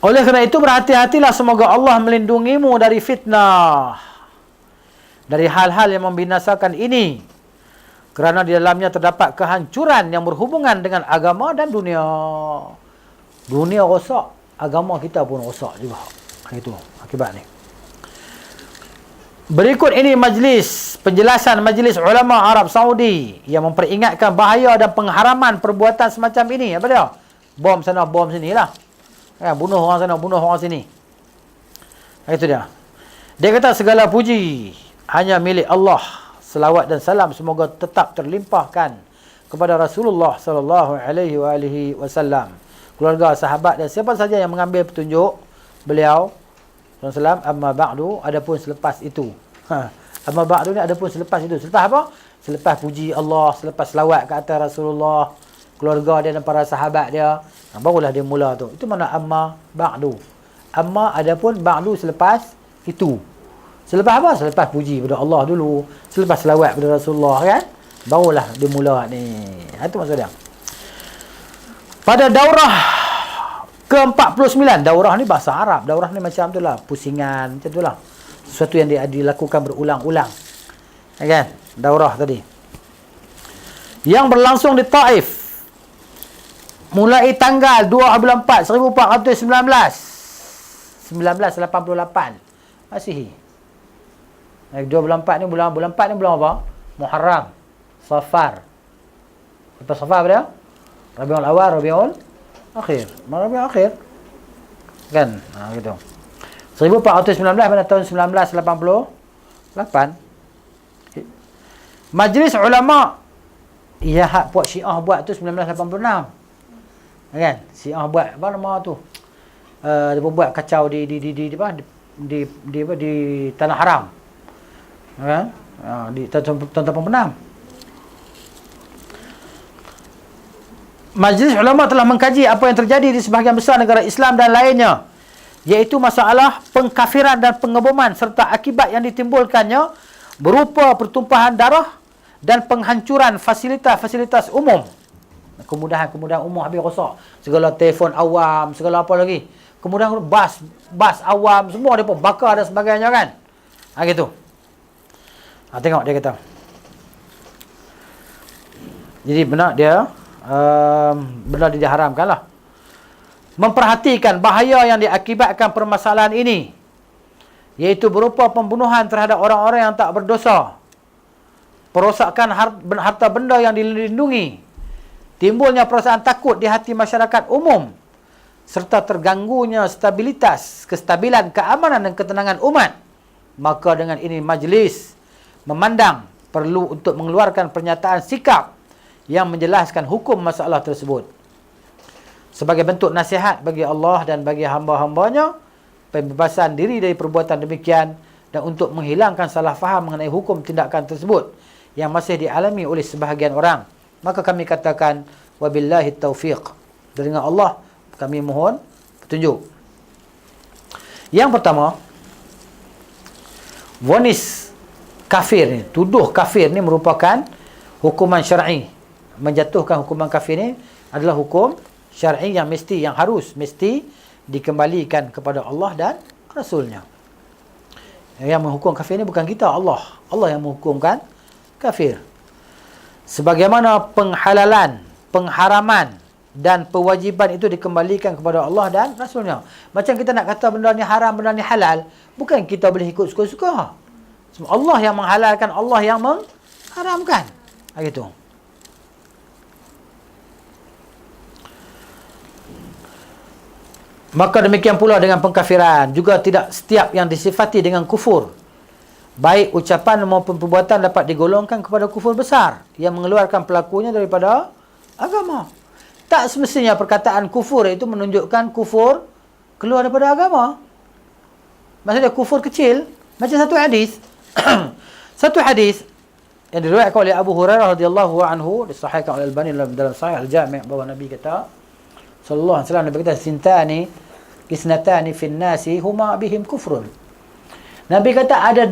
Oleh kerana itu berhati-hatilah, semoga Allah melindungimu dari fitnah. Dari hal-hal yang membinasakan ini. Kerana di dalamnya terdapat kehancuran yang berhubungan dengan agama dan dunia. Dunia rosak, agama kita pun rosak juga. Itu akibat ni. Berikut ini penjelasan Majlis Ulama Arab Saudi yang memperingatkan bahaya dan pengharaman perbuatan semacam ini. Apa dia? Bom sana, bom sini lah. Bunuh orang sana, bunuh orang sini. Itu dia. Dia kata segala puji hanya milik Allah. Selawat dan salam semoga tetap terlimpahkan kepada Rasulullah sallallahu alaihi wasallam, keluarga, sahabat dan siapa saja yang mengambil petunjuk beliau sallallahu. Amma ba'du, adapun selepas itu. Amma ba'du ni adapun selepas itu. Selepas apa? Selepas puji Allah, selepas selawat ke atas Rasulullah, keluarga dia dan para sahabat dia, barulah dia mula tu. Itu mana amma ba'du. Amma adapun, ba'du selepas itu. Selepas apa? Selepas puji pada Allah dulu, selepas selawat pada Rasulullah kan, barulah dia mula ni. Itu maksud dia. Pada daurah ke-49, daurah ni bahasa Arab. Daurah ni macam tu lah, pusingan, macam tu lah. Sesuatu yang dilakukan berulang-ulang. Kan? Daurah tadi. Yang berlangsung di Taif. Mulai tanggal 2 bulan 4, 1419. 1988. Masihi. 2 bulan 4 ni bulan 4 ni bulan apa? Muharram. Safar. Lepas Safar apa dia? Rabiul Awal, Rabiul Akhir. Rabiul Akhir. Kan? Gitu. 1419 pada tahun 1988. Majlis Ulama puak Syiah buat tu 1986. Kan? Syiah buat apa nama tu? Dia buat kacau di Tanah Haram. Kan? Di tahun 86. Majlis Ulama telah mengkaji apa yang terjadi di sebahagian besar negara Islam dan lainnya, iaitu masalah pengkafiran dan pengeboman serta akibat yang ditimbulkannya berupa pertumpahan darah dan penghancuran fasilitas-fasilitas umum. Kemudahan umum habis rosak. Segala telefon awam, segala apa lagi. Kemudahan bas awam, semua dia pun bakar dan sebagainya kan. Gitu. Tengok dia kata. Jadi benar dia benar dia diharamkan lah. Memperhatikan bahaya yang diakibatkan permasalahan ini, iaitu berupa pembunuhan terhadap orang-orang yang tak berdosa, perosakan harta benda yang dilindungi, timbulnya perasaan takut di hati masyarakat umum, serta terganggunya kestabilan, keamanan dan ketenangan umat, maka dengan ini majlis memandang perlu untuk mengeluarkan pernyataan sikap yang menjelaskan hukum masalah tersebut. Sebagai bentuk nasihat bagi Allah dan bagi hamba-hambanya, pembebasan diri dari perbuatan demikian dan untuk menghilangkan salah faham mengenai hukum tindakan tersebut yang masih dialami oleh sebahagian orang. Maka kami katakan, wabillahi taufiq. Dengan Allah kami mohon petunjuk. Yang pertama, vonis kafir ni, tuduh kafir ni merupakan hukuman syar'i. Menjatuhkan hukuman kafir ni adalah hukum syar'i yang mesti dikembalikan kepada Allah dan Rasulnya. Yang menghukum kafir ni bukan kita, Allah. Allah yang menghukumkan kafir. Sebagaimana penghalalan, pengharaman dan kewajiban itu dikembalikan kepada Allah dan Rasulnya. Macam kita nak kata benda ni haram, benda ni halal, bukan kita boleh ikut suka-suka. Allah yang menghalalkan, Allah yang mengharamkan. Begitu. Maka demikian pula dengan pengkafiran. Juga tidak setiap yang disifati dengan kufur, baik ucapan maupun perbuatan, dapat digolongkan kepada kufur besar yang mengeluarkan pelakunya daripada agama. Tak semestinya perkataan kufur itu menunjukkan kufur keluar daripada agama. Maksudnya kufur kecil. Macam satu hadis. Satu hadis yang diriwayatkan oleh Abu Hurairah radhiyallahu anhu, disahihkan oleh Al-Albani dalam Sahih Al-Jami', bahawa Nabi kata sallallahu alaihi wasallam, Nabi kata sintani isnatani fin nasi huma bihim kufrun. Nabi kata ada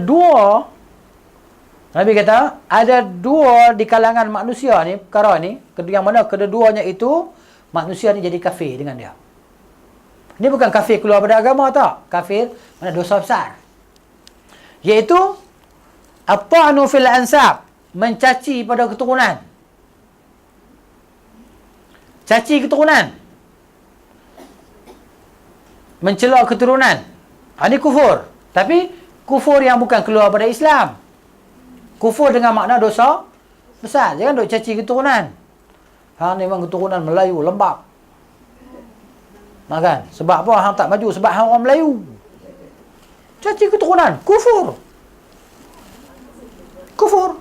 dua di kalangan manusia ni, perkara ni, yang mana kedua-duanya itu manusia ni jadi kafir dengan dia. Ini bukan kafir keluar pada agama tak, kafir mana dosa besar, iaitu at-ta'nu fil ansab, mencaci pada keturunan. Caci keturunan, mencela keturunan. Ini kufur. Tapi kufur yang bukan keluar pada Islam. Kufur dengan makna dosa besar. Jangan duk caci keturunan. Hang ni memang keturunan Melayu lembab. Kan? Sebab apa hang tak maju? Sebab hang orang Melayu. Caci keturunan, kufur. Kufur.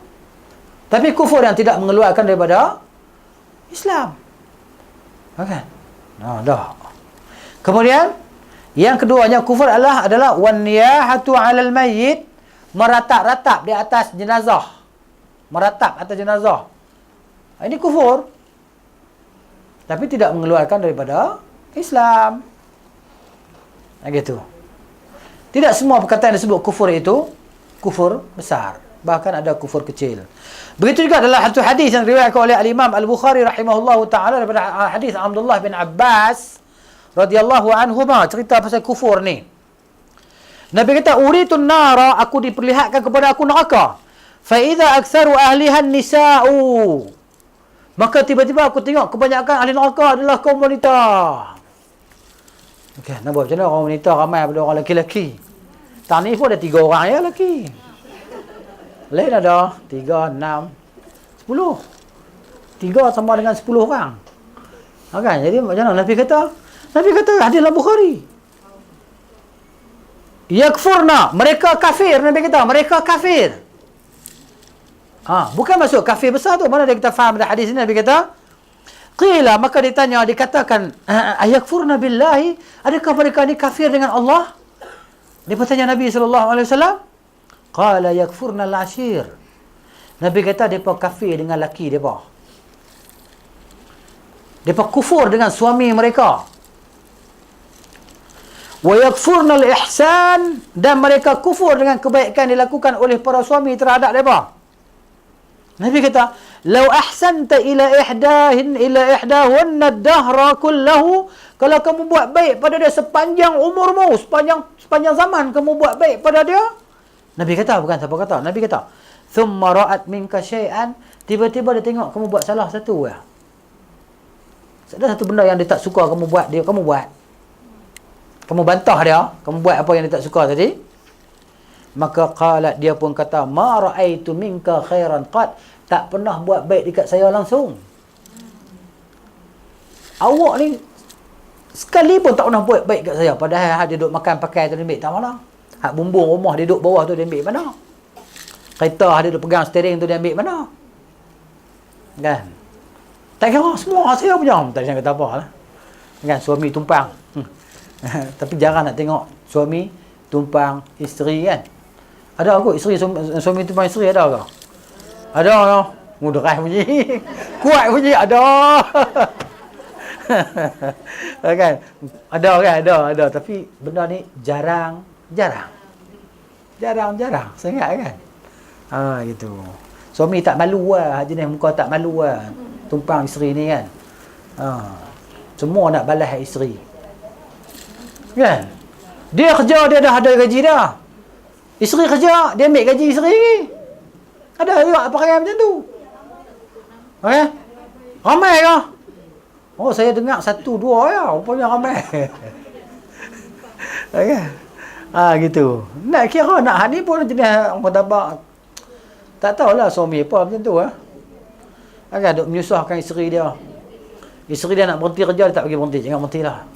Tapi kufur yang tidak mengeluarkan daripada Islam. Kan? Dah. Kemudian yang keduanya kufur adalah waniyahatu 'alal mayyit, meratap-ratap di atas jenazah. Meratap atas jenazah. Ini kufur. Tapi tidak mengeluarkan daripada Islam. Gitu. Tidak semua perkataan yang disebut kufur itu kufur besar. Bahkan ada kufur kecil. Begitu juga adalah satu hadis yang diriwayatkan oleh Al-Imam Al-Bukhari rahimahullahu taala daripada hadis Abdullah bin Abbas radhiyallahu anhuma, cerita pasal kufur ni. Nabi kata, uritun nara, aku diperlihatkan kepada aku neraka. Fa idza aktsaru ahliha nisa'u, maka tiba-tiba aku tengok kebanyakan ahli neraka adalah kaum wanita. Okey, nak buat macam mana orang wanita ramai daripada orang lelaki-lelaki? Tahun ni pun ada 3 orang ya lelaki. Lain ada 3, 6, 10. 3 sama dengan 10 orang. Kan? Jadi macam mana Nabi kata hadis Al-Bukhari, yakfurna, mereka kafir. Nabi kata mereka kafir. Bukan masuk kafir besar tu. Mana dia kita faham dari hadis ini? Nabi kata qila, maka dikatakan ayakfurna billahi, adakah mereka ni kafir dengan Allah? Dia bertanya Nabi SAW. Qala yakfurna al-ashir, Nabi kata mereka kafir dengan laki mereka. Mereka kufur dengan suami mereka. Wa yakfurna al-ihsan, dan mereka kufur dengan kebaikan dilakukan oleh para suami terhadap mereka. Nabi kata, "Lau ahsanta ila ihdahunna ad-dahra kullahu," kalau kamu buat baik pada dia sepanjang umurmu, sepanjang zaman kamu buat baik pada dia. Nabi kata, bukan siapa kata. Nabi kata, "Thumma ra'at minka syai'an," tiba-tiba dia tengok kamu buat salah satu ya. Ada satu benda yang dia tak suka kamu buat, kamu buat. Kamu bantah dia, kamu buat apa yang dia tak suka tadi. Maka qalat, dia pun kata, ma ra'aitu minka khairan qad, tak pernah buat baik dekat saya langsung. Awak ni sekali pun tak pernah buat baik dekat saya. Padahal dia duduk makan pakai tu dia ambil tak mana. Hak bumbung rumah dia duduk bawah tu dia ambil mana. Kereta dia duduk pegang steering tu dia ambil mana. Kan? Tak kira semua saya punya. Tak jangan kata apa lah. Kan, suami tumpang. Tapi jarang nak tengok suami tumpang isteri kan. Ada kot isteri suami tumpang isteri, ada ke? Ada ke? Mudah bunyi. Kuat bunyi, ada. Kan? Ada kan? Ada. Tapi benda ni jarang. Sangat kan? Gitu. Suami tak malu lah. Jenis muka tak malu lah. Tumpang isteri ni kan. Semua nak balas isteri. Kan? Dia kerja, dia dah ada gaji dah. Isteri kerja, dia ambil gaji isteri lagi. Ada juga perangai macam tu. Okay? Ramai ke? Oh, saya dengar 1-2 ya. Rupanya ramai. Okay? Gitu. Nak kira nak ni pun jenis orang tabak. Tak tahulah suami apa macam tu. Kan duk menyusahkan isteri dia. Isteri dia nak berhenti kerja, dia tak bagi berhenti. Jangan berhenti lah.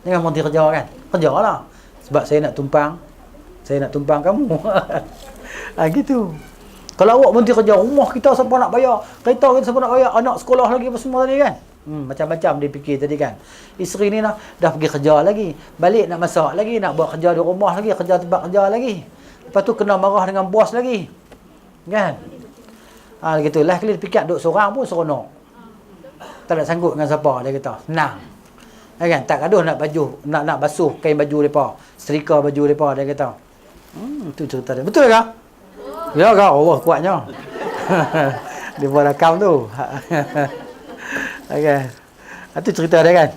Jangan berhenti kerja kan. Kerja lah. Sebab saya nak tumpang. Saya nak tumpang kamu. Gitu. Kalau awak berhenti kerja, rumah kita siapa nak bayar? Kereta kita siapa nak bayar? Anak sekolah lagi apa semua tadi kan? Macam-macam dia fikir tadi kan. Isteri ni dah pergi kerja lagi. Balik nak masak lagi. Nak buat kerja di rumah lagi. Kerja tempat kerja lagi. Lepas tu kena marah dengan bos lagi. Kan? Gitulah. Kali dia fikir duduk seorang pun seronok. Tak nak sanggup dengan siapa, dia kata. Senang. Kan? Tak gaduh nak baju, nak basuh kain baju mereka, setrika baju mereka, dia kata. Itu cerita dia. Betul ke? Ya ke? Allah kuatnya. Dia buat rakam tu. Okay. Itu cerita dia kan.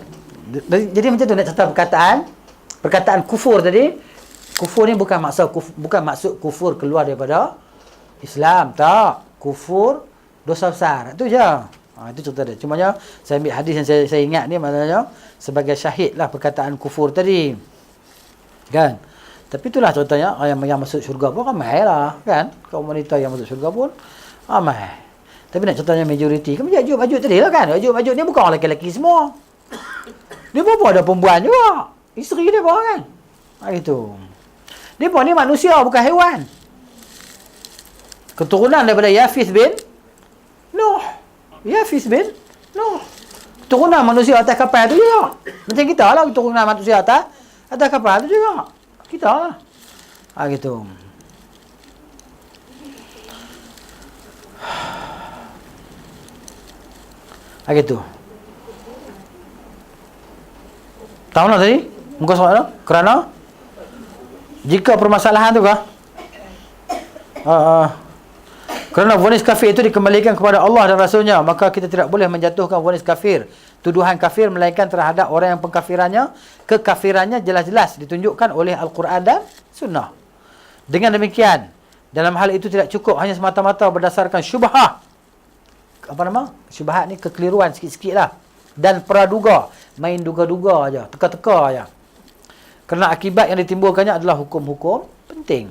Jadi macam tu nak cerita perkataan kufur tadi. Kufur ni bukan maksud kufur keluar daripada Islam, tak. Kufur dosa besar. Itu je. Itu cerita dia. Cumanya saya ambil hadis yang saya ingat ni maknanya sebagai syahid lah perkataan kufur tadi. Kan? Tapi itulah ceritanya yang masuk syurga pun ramai lah. Kan? Kaum wanita yang masuk syurga pun ramai. Tapi nak ceritanya majoriti. Kan baju tadi lah kan? Baju ni bukan orang lelaki semua. Dia pun ada perempuan juga. Isteri dia pun kan? Gitu. Dia pun ni manusia bukan haiwan. Keturunan daripada Yafith bin Nuh. Yafith bin Nuh. Keturunan manusia atas kapal tu juga. Macam kita lah keturunan manusia atas kapal tu juga. Kita lah. Gitu. Gitu. Tahu tak tadi? Muka surat tu? Kerana jika permasalahan tu kah? Kerana vonis kafir itu dikembalikan kepada Allah dan Rasulnya, maka kita tidak boleh menjatuhkan vonis kafir, tuduhan kafir, melainkan terhadap orang yang kekafirannya jelas-jelas ditunjukkan oleh Al-Quran dan Sunnah. Dengan demikian, dalam hal itu tidak cukup hanya semata-mata berdasarkan syubhah. Syubhat ni kekeliruan sikit-sikit lah. Dan praduga, main duga-duga aja, teka-teka aja. Kerana akibat yang ditimbulkannya adalah hukum-hukum penting.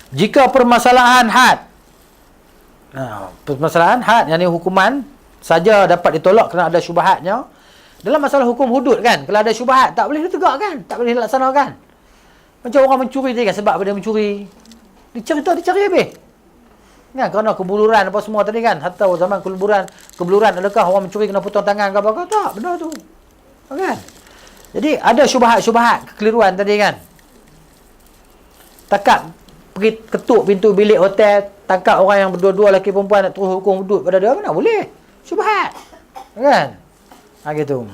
Jika permasalahan had, yang ni hukuman saja dapat ditolak kerana ada syubhatnya. Dalam masalah hukum hudud kan, kalau ada syubhat tak boleh ditegakkan, tak boleh dilaksanakan. Macam orang mencuri tadi kan, sebab dia mencuri, dicari habis kan, kerana kebuluran apa semua tadi kan. Hatta zaman kebuluran adakah orang mencuri kena potong tangan ke apa? Tak, benda tu kan. Jadi ada syubhat kekeliruan tadi kan. Takat pergi ketuk pintu bilik hotel, tangkap orang yang berdua-dua lelaki perempuan nak terus hukum hudud pada dia, mana boleh. Syubhat. Kan? Gitu.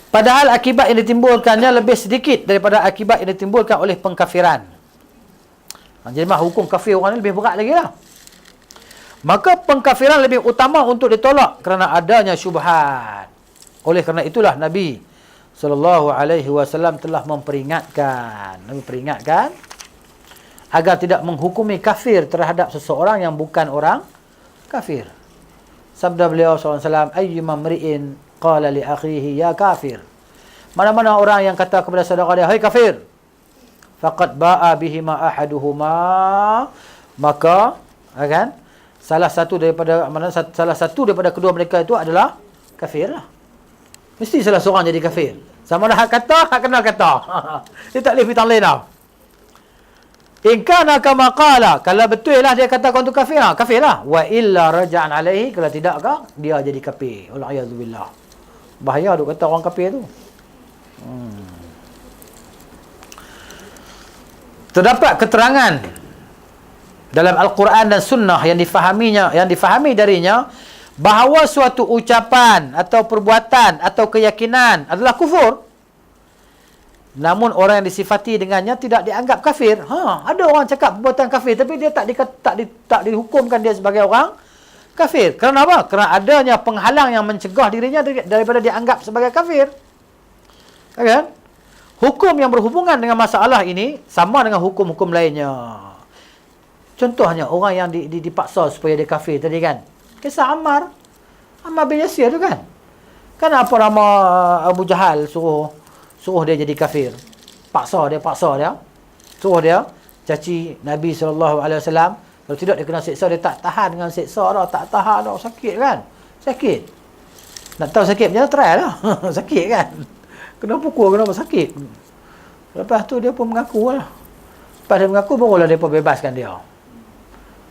Padahal akibat yang ditimbulkannya lebih sedikit daripada akibat yang ditimbulkan oleh pengkafiran. Jadi hukum kafir orang ni lebih berat lagi lah. Maka pengkafiran lebih utama untuk ditolak kerana adanya syubhat. Oleh kerana itulah Nabi SAW telah memperingatkan. Agar tidak menghukumi kafir terhadap seseorang yang bukan orang kafir. Sabda beliau SAW, ayyuma mri'in qala li akhihi ya kafir. Mana-mana orang yang kata kepada saudara dia, hai kafir. faqad ba'a bihima ahaduhuma, maka kan salah satu daripada kedua mereka itu adalah kafir lah. Mesti salah seorang jadi kafir. Sama ada hak kata, hak kenal kata. Dia tak boleh fitnah lain dah. In kana kama qala, kalau betul lah dia kata kau tu kafir lah, kafir lah. Wa illa raja'an alaihi, kalau tidak ke dia jadi kafir. Wal-'iyadzubillah. Bahaya tu kata orang kafir tu. Terdapat keterangan dalam Al-Quran dan Sunnah yang difahami darinya bahawa suatu ucapan atau perbuatan atau keyakinan adalah kufur. Namun orang yang disifati dengannya tidak dianggap kafir. Ada orang cakap perbuatan kafir tapi dia tak dihukumkan dia sebagai orang kafir. Kerana apa? Kerana adanya penghalang yang mencegah dirinya daripada dianggap sebagai kafir. Kan? Hukum yang berhubungan dengan masalah ini sama dengan hukum-hukum lainnya. Contohnya orang yang dipaksa supaya dia kafir tadi kan. Kisah Ammar bin Yasir tu kan. Kenapa nama Abu Jahal suruh dia jadi kafir? Paksa dia. Suruh dia caci Nabi SAW. Kalau tidak dia kena seksa, dia tak tahan dengan seksa dah, tak tahan dah, sakit kan? Sakit. Nak tahu sakit macam mana, try lah. Sakit kan? Kena pukul, kenapa sakit? Lepas tu dia pun mengaku lah. Lepas dia mengaku, barulah dia pun bebaskan dia.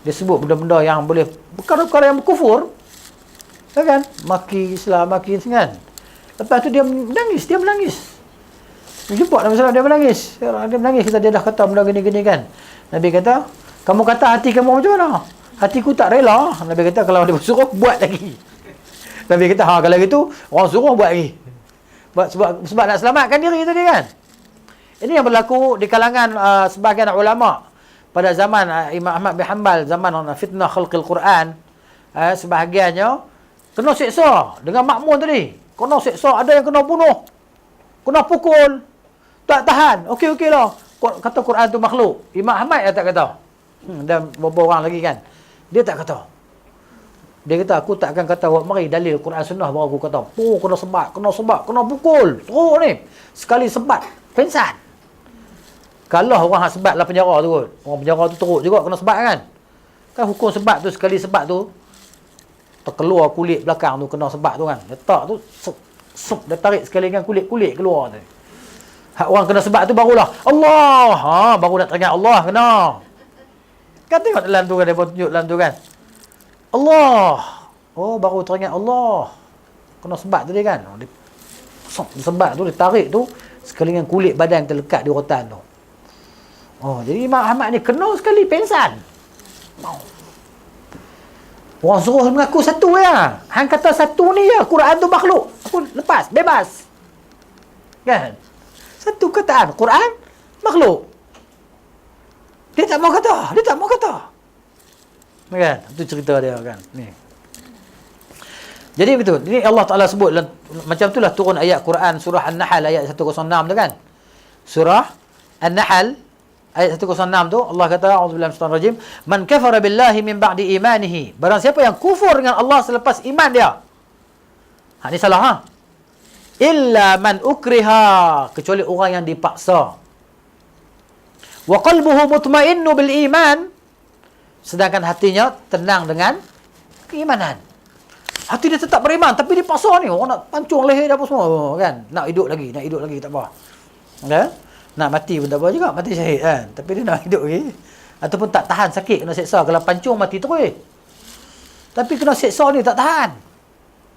Dia sebut benda-benda yang boleh, perkara-perkara yang berkufur. Kan? Maki Islam, maki kan? Lepas tu dia menangis. Dia jumpa Nabi SAW, dia menangis. Dia dah kata benda gini-gini kan. Nabi kata, kamu kata hati kamu macam mana? Hatiku tak rela. Nabi kata, kalau dia suruh, buat lagi. Nabi kata, kalau gitu, orang suruh buat lagi. Sebab nak selamatkan diri tadi kan. Ini yang berlaku di kalangan sebahagian ulama pada zaman Imam Ahmad bin Hanbal, zaman fitnah khalqil Quran. Sebahagiannya kena seksa dengan makmun tadi. Kena seksa, ada yang kena bunuh, kena pukul, tak tahan. Okey lah. Kata Quran tu makhluk. Imam Ahmad tak kata. Dan beberapa orang lagi kan. Dia tak kata. Dia kata, aku tak akan kata, mari dalil Quran Sunnah baru aku kata. Kena sebat, kena pukul. Teruk ni. Sekali sebat, pensan. Kalau orang nak sebat lah penjara tu kot. Orang penjara tu teruk juga kena sebat kan. Kan hukum sebat tu, sekali sebat tu, terkeluar kulit belakang tu, kena sebat tu kan. Letak tu, dia tarik sekali dengan kulit keluar tu. Hak orang kena sebat tu barulah, Allah. Baru nak teringat Allah kena. Kan tengok dalam tu kan, dia pun tunjuk dalam tu kan. Allah. Baru teringat Allah. Kena sebat tadi kan. Dia sebat tu, dia tarik tu, sekali dengan kulit badan terlekat di rotan tu. Jadi Imam Ahmad ni kena sekali pensan. Orang suruh mengaku satu ya. Hang kata satu ni ya, Quran tu makhluk. Aku lepas, bebas. Kan? Satu kataan, Quran makhluk. Dia tak mau kata. Kan? Itu cerita dia kan. Ni. Jadi betul. Ini Allah Taala sebut macam itulah turun ayat Quran surah An-Nahl ayat 106 tu kan. Surah An-Nahl ayat 106 tu Allah kata, a'udzubillahi minasyaitanir rajim, man kafara billahi min ba'di imanihi. Barang siapa yang kufur dengan Allah selepas iman dia. Ni salah illa man ukriha, kecuali orang yang dipaksa. Wa qalbuhu mutmainnu bil iman, sedangkan hatinya tenang dengan keimanan. Hati dia tetap beriman tapi dipaksa ni, orang nak pancung leher dia apa semua kan. Nak hidup lagi tak apa. Kan? Nak mati pun tak apa juga, mati syahid kan. Tapi dia nak hidup lagi. Ataupun tak tahan sakit, kena seksa. Kalau pancung mati terus. Tapi kena seksa ni tak tahan.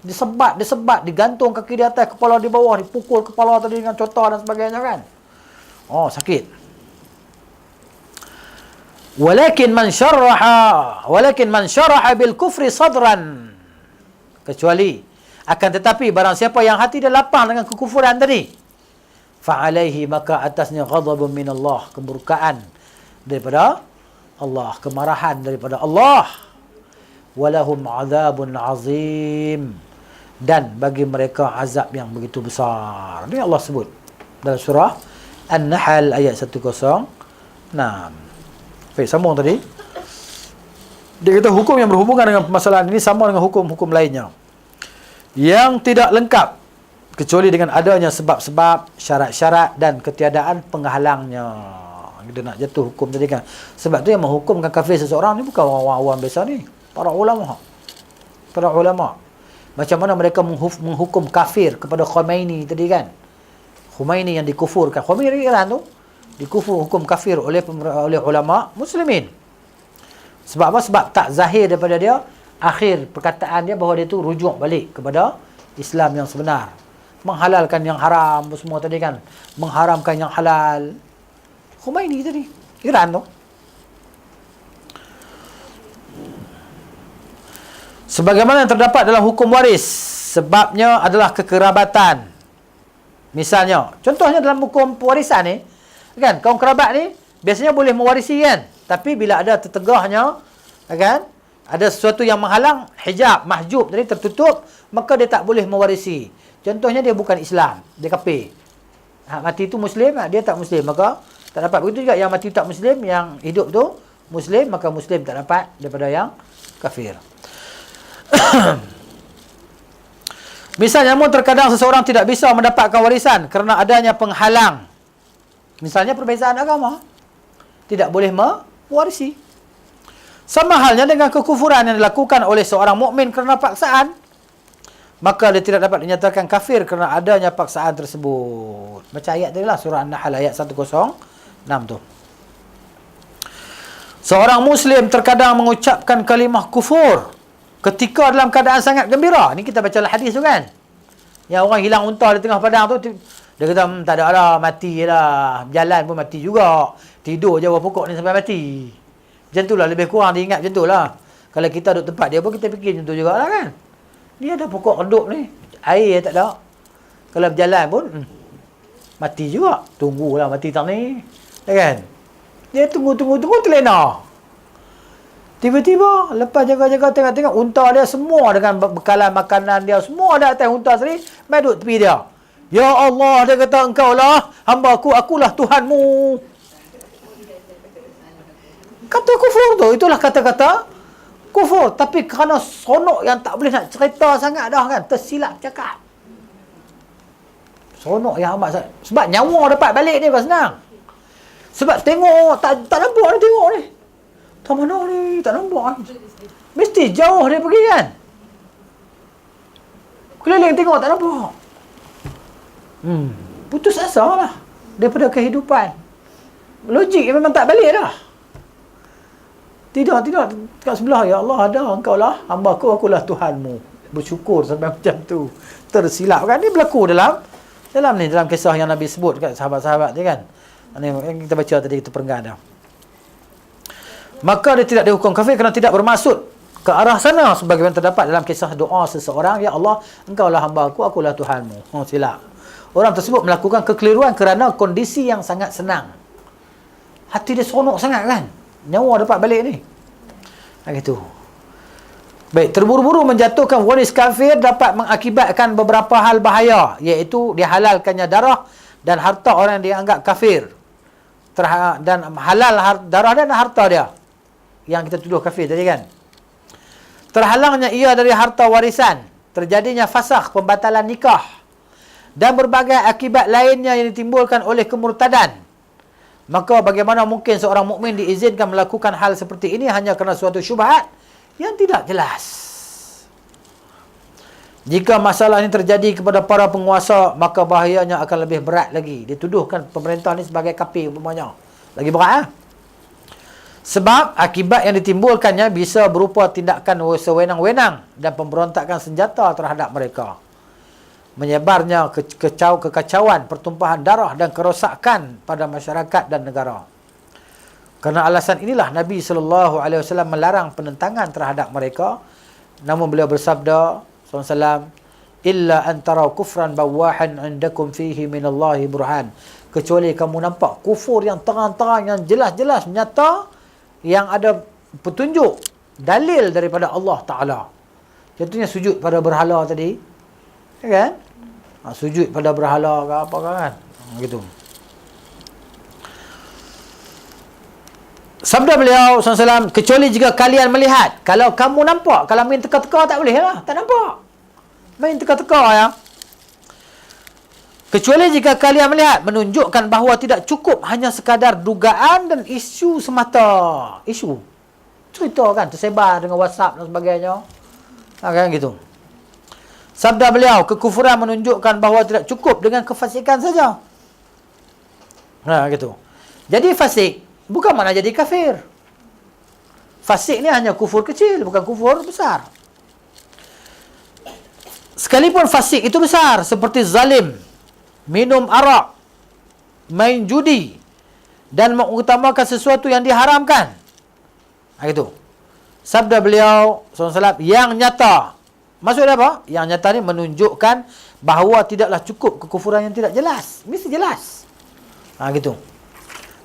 Disebat, digantung kaki di atas, kepala di bawah, dipukul kepala tadi dengan cotah dan sebagainya kan. Sakit. Walakin man syaraha bil kufri sadran. Kecuali, akan tetapi barang siapa yang hati dia lapang dengan kekufuran tadi, fa'alaihi, maka atasnya ghadabun min Allah, kemurkaan daripada Allah, kemarahan daripada Allah. Walahum azabun azim, dan bagi mereka azab yang begitu besar. Ini Allah sebut dalam surah An-Nahl ayat 106. Baik, sambung tadi. Dia kata hukum yang berhubungan dengan permasalahan ini sama dengan hukum-hukum lainnya yang tidak lengkap kecuali dengan adanya sebab-sebab, syarat-syarat dan ketiadaan penghalangnya. Dia nak jatuh hukum tadi kan. Sebab tu yang menghukumkan kafir seseorang ni bukan orang awam biasa ni. Para ulama. Para ulama. Macam mana mereka menghukum kafir kepada Khomeini tadi kan. Khomeini yang dikufurkan. Khomeini Iran tu dikufur hukum kafir oleh ulama muslimin. Sebab apa? Sebab tak zahir daripada dia akhir perkataan dia bahawa dia tu rujuk balik kepada Islam yang sebenar. Menghalalkan yang haram semua tadi kan. Mengharamkan yang halal. Khomeini tadi. Iran tu. Sebagaimana yang terdapat dalam hukum waris, sebabnya adalah kekerabatan. Misalnya, contohnya dalam hukum warisan ni, kan, kaum kerabat ni biasanya boleh mewarisi kan, tapi bila ada tertegahnya, kan, ada sesuatu yang menghalang, hijab, mahjub tadi tertutup, maka dia tak boleh mewarisi. Contohnya dia bukan Islam, dia kafir. Mati tu Muslim, dia tak Muslim, maka tak dapat. Begitu juga yang mati tak Muslim, yang hidup tu Muslim, maka Muslim tak dapat daripada yang kafir. Misalnya, namun terkadang seseorang tidak bisa mendapatkan warisan kerana adanya penghalang. Misalnya perbezaan agama, tidak boleh mewarisi. Sama halnya dengan kekufuran yang dilakukan oleh seorang mukmin kerana paksaan, maka dia tidak dapat dinyatakan kafir kerana adanya paksaan tersebut. Macam ayat tadi lah, surah An-Nahl ayat 106 tu. Seorang Muslim terkadang mengucapkan kalimah kufur ketika dalam keadaan sangat gembira. Ni kita baca hadis tu kan. Yang orang hilang unta di tengah padang tu, dia kata, tak ada lah, mati lah. Jalan pun mati juga. Tidur je bawah pokok ni sampai mati. Macam tu lah, lebih kurang dia ingat macam tu lah. Kalau kita duduk tempat dia pun, kita fikir macam tu juga lah kan. Dia ada pokok redup ni. Air tak ada. Kalau berjalan pun, mati juga. Tunggulah mati tak ni. Kan? Dia tunggu, terlena. Tiba-tiba, lepas jaga-jaga tengok-tengok, unta dia semua dengan bekalan makanan dia, semua ada atas unta sendiri, main duduk tepi dia. Ya Allah, dia kata, engkau lah hamba akulah Tuhanmu. Kata kufur tu, itulah kata-kata kufur. Tapi kerana sonok yang tak boleh nak cerita sangat dah kan, tersilap cakap. Sonok yang amat sangat. Sebab nyawa dapat balik ni bukan senang. Sebab tengok, tak nampak ni, tengok ni. Tak mana ni, tak nampak ni. Mesti jauh dia pergi kan. Keliling tengok, tak nampak. Putus asa lah daripada kehidupan. Logik memang tak balik dah. Tidak kat sebelah, ya Allah ada engkau lah hamba akulah Tuhanmu. Bersyukur sampai macam tu. Tersilap kan, ni berlaku dalam kisah yang Nabi sebut kat sahabat-sahabat dia kan. Ini yang kita baca tadi, itu perenggan dah. Maka dia tidak dihukum kafir kerana tidak bermaksud ke arah sana sebagaimana terdapat dalam kisah doa seseorang, ya Allah engkaulah hamba akulah Tuhanmu. Silap. Orang tersebut melakukan kekeliruan kerana kondisi yang sangat senang. Hati dia seronok sangat kan. Nyawa dapat balik ni. Gitu. Baik, terburu-buru menjatuhkan waris kafir dapat mengakibatkan beberapa hal bahaya, iaitu dihalalkannya darah dan harta orang yang dianggap kafir. Dan halal darah dan harta dia yang kita tuduh kafir tadi kan. Terhalangnya ia dari harta warisan, terjadinya fasakh, pembatalan nikah, dan berbagai akibat lainnya yang ditimbulkan oleh kemurtadan. Maka bagaimana mungkin seorang mukmin diizinkan melakukan hal seperti ini hanya kerana suatu syubhat yang tidak jelas? Jika masalah ini terjadi kepada para penguasa, maka bahayanya akan lebih berat lagi. Dituduhkan pemerintah ni sebagai kafir umpamanya. Lagi berat Sebab akibat yang ditimbulkannya bisa berupa tindakan sewenang-wenang dan pemberontakan senjata terhadap mereka. Menyebarnya kekacauan, pertumpahan darah dan kerosakan pada masyarakat dan negara. Kerana alasan inilah Nabi SAW melarang penentangan terhadap mereka. Namun beliau bersabda SAW, illa antara kufran bawahan indakum fihi minallahi burhan. Kecuali kamu nampak kufur yang terang-terang, yang jelas-jelas nyata, yang ada petunjuk, dalil daripada Allah Ta'ala. Contohnya sujud pada berhala tadi, kan? Sujud pada berhala ke apa kan? Gitu. Sabda beliau SAW, kecuali jika kalian melihat. Kalau kamu nampak, kalau main teka-teka tak boleh lah, tak nampak. Main teka-teka ya. Kecuali jika kalian melihat menunjukkan bahawa tidak cukup hanya sekadar dugaan dan isu semata. Isu. Cerita kan, tersebar dengan WhatsApp dan sebagainya. Kan gitu. Sabda beliau, kekufuran menunjukkan bahawa tidak cukup dengan kefasikan saja. Gitu. Jadi fasik bukan makna jadi kafir. Fasik ni hanya kufur kecil, bukan kufur besar. Sekalipun fasik itu besar, seperti zalim, minum arak, main judi, dan mengutamakan sesuatu yang diharamkan. Itu. Sabda beliau SAW yang nyata. Maksudnya apa? Yang nyata ni menunjukkan bahawa tidaklah cukup kekufuran yang tidak jelas. Mesti jelas. Gitu.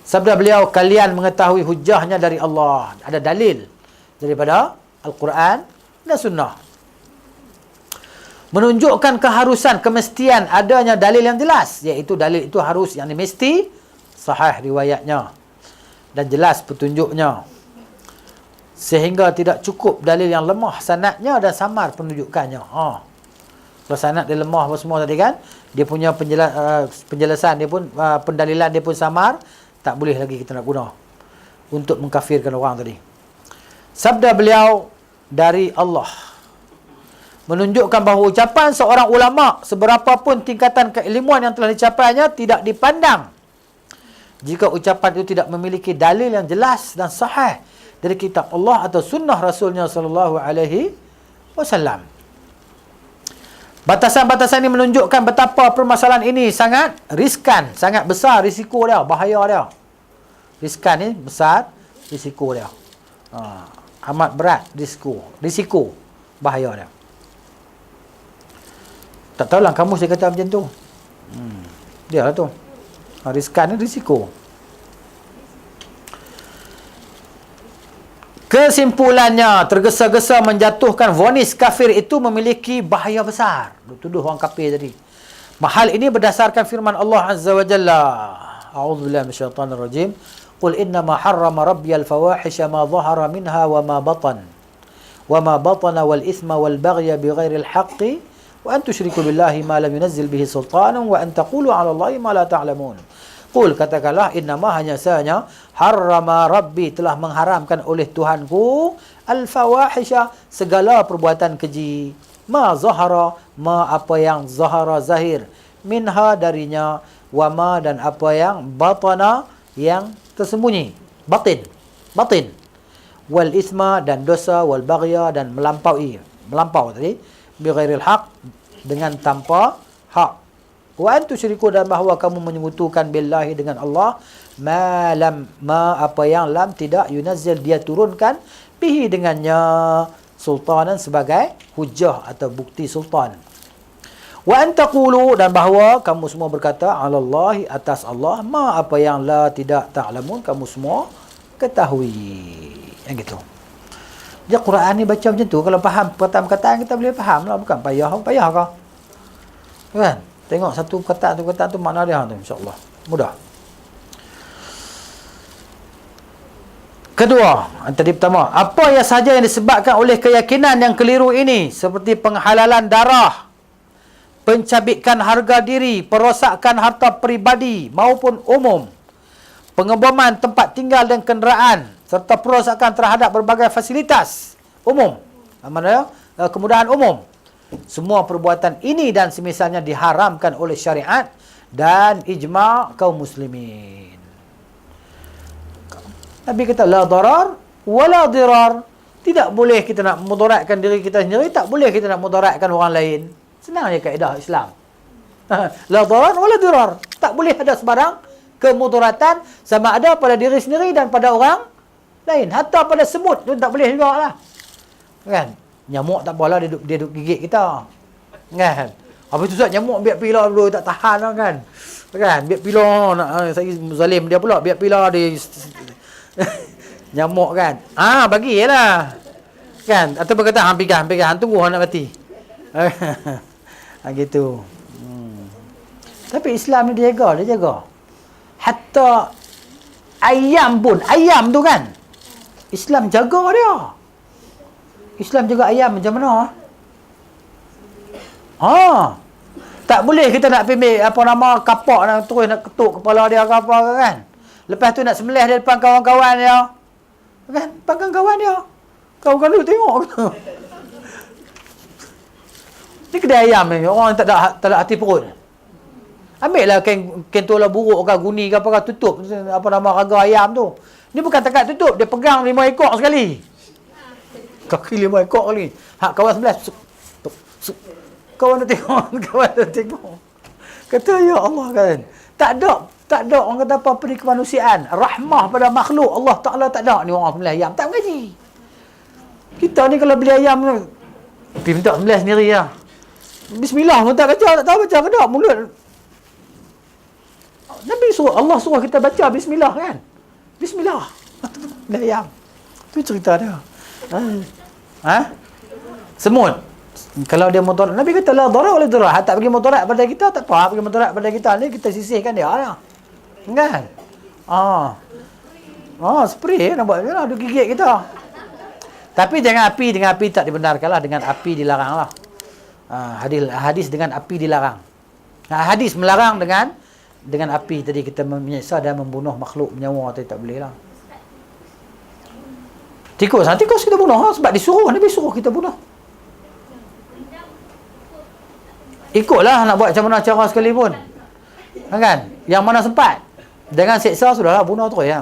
Sabda beliau, kalian mengetahui hujahnya dari Allah. Ada dalil daripada Al-Quran dan Sunnah. Menunjukkan keharusan, kemestian adanya dalil yang jelas. Iaitu dalil itu harus, yang mesti sahih riwayatnya. Dan jelas petunjuknya. Sehingga tidak cukup dalil yang lemah sanadnya dan samar penunjukannya. Kalau sanad dia lemah apa semua tadi kan, dia punya penjelasan dia pun, pendalilan dia pun samar, tak boleh lagi kita nak guna untuk mengkafirkan orang tadi. Sabda beliau dari Allah menunjukkan bahawa ucapan seorang ulama, seberapa pun tingkatan keilmuan yang telah dicapainya, tidak dipandang jika ucapan itu tidak memiliki dalil yang jelas dan sahih dari kitab Allah atau sunnah Rasulnya sallallahu alaihi wasallam. Batasan-batasan ini menunjukkan betapa permasalahan ini sangat riskan, sangat besar risiko dia, bahaya dia. Riskan ni besar, risiko dia. Amat berat risiko bahaya dia. Tak tahulah kamu saya kata macam tu. Dia lah tu. Riskan ni risiko. Kesimpulannya, tergesa-gesa menjatuhkan vonis kafir itu memiliki bahaya besar. Tuduh orang kafir tadi. Hal ini berdasarkan firman Allah Azza wa Jalla. A'udzubillahi minasyaitanir rajim. Qul innama harrama rabbiyal fawahisha ma dhahara minha wa ma batan. Wa ma batana wal ithma wal baghya bighairil haqqi wa an tusyriku billahi ma lam yunazzil bihi sultanan wa an taqulu 'ala Allahi ma la ta'lamun. Qul, katakanlah, innama hanya sahanya harrama rabbi, telah mengharamkan oleh Tuhanku al-fawahisha, segala perbuatan keji, ma zahara, ma apa yang zahara zahir, minha darinya, wa ma dan apa yang batana yang tersembunyi, batin, wal isma dan dosa, wal baghya dan melampau tadi, bighairil haq dengan tanpa hak. Wa antu syiriku, dan bahawa kamu menyekutukan billahi dengan Allah, ma apa yang lam tidak yunazzil dia turunkan, bihi dengannya, sultanan sebagai hujah atau bukti sultan. Wa antaqulu, dan bahawa kamu semua berkata, 'alallahi atas Allah, ma apa yang la tidak ta'lamun kamu semua ketahui. Yang gitu. Dia Quran ni baca macam tu, kalau faham perkataan kita boleh faham lah, bukan payah kau. Kan? Tengok satu kata tu makna dia tu, insya-Allah. Mudah. Kedua, tadi pertama, apa yang sahaja yang disebabkan oleh keyakinan yang keliru ini, seperti penghalalan darah, pencabikan harga diri, perosakan harta peribadi maupun umum, pengeboman tempat tinggal dan kenderaan, serta perosakan terhadap berbagai fasilitas umum, kemudahan umum. Semua perbuatan ini dan semisalnya diharamkan oleh syariat dan ijma' kaum muslimin. Nabi kata, la darar wala dirar. Tidak boleh kita nak mudaratkan diri kita sendiri, tak boleh kita nak mudaratkan orang lain. Senang je kaedah Islam. La darar wala dirar. Tak boleh ada sebarang kemudaratan, sama ada pada diri sendiri dan pada orang lain. Hatta pada semut tu tak boleh juga lah. Kan? Nyamuk tak apalah, dia duduk gigit kita. Kan? Habis tu nyamuk biar pilar dulu, tak tahan lah kan. Kan? Biar pilar nak saya zalim dia pula, biar pilar dia nyamuk kan. Bagilah. Kan? Atau berkata hampirkan tunggu nak mati. Gitu. Tapi Islam ni dia jaga. Hatta ayam tu kan. Islam jaga dia. Islam jaga ayam macam mana? Tak boleh kita nak ambil apa nama kapak nak terus nak ketuk kepala dia ke apa kan. Lepas tu nak sembelih dia depan kawan-kawan dia. Kan? Depan kawan-kawan dia. Kawan-kawan tu tengok. Ni kedai ayam ni, orang tak ada hati perut. Ambil lah kain tuala buruk ke guni ke apa ke, tutup apa nama raga ayam tu. Ni bukan takat tutup, dia pegang 5 ekor sekali. Kaki 5 ekor kali. Hak kawan sebelah. Kawan tu tengok, kawan tu tengok. Kata ya Allah kan. Tak ada orang kata apa ni kemanusiaan. Rahmah pada makhluk Allah Taala tak ada. Ni orang sembelih ayam tak mengaji. Kita ni kalau beli ayam pergi minta sembelih sendiri lah. Bismillah pun tak baca, tak tahu baca ke tak mulut. Nabi suruh, Allah suruh kita baca bismillah kan. Bismillah. Sembelih ayam. Tu cerita dia. Semut. Kalau dia mudarat, Nabi kata la darar wala dirar. Tak bagi mudarat pada kita tak apa, bagi mudarat pada kita ni kita sisihkan dia lah. Kan? Spray nak buat dia gigit kita. Tapi dengan api tak dibenarkan lah, dengan api dilarang lah. Hadis dengan api dilarang. Hadis melarang dengan api tadi kita menyiksa dan membunuh makhluk menyawa tadi tak boleh lah. Tikus kita bunuh sebab disuruh, Nabi suruh kita bunuh. Ikutlah nak buat macam mana cara sekalipun. Kan? Yang mana sempat. Jangan seksa sudahlah, bunuh terus ya.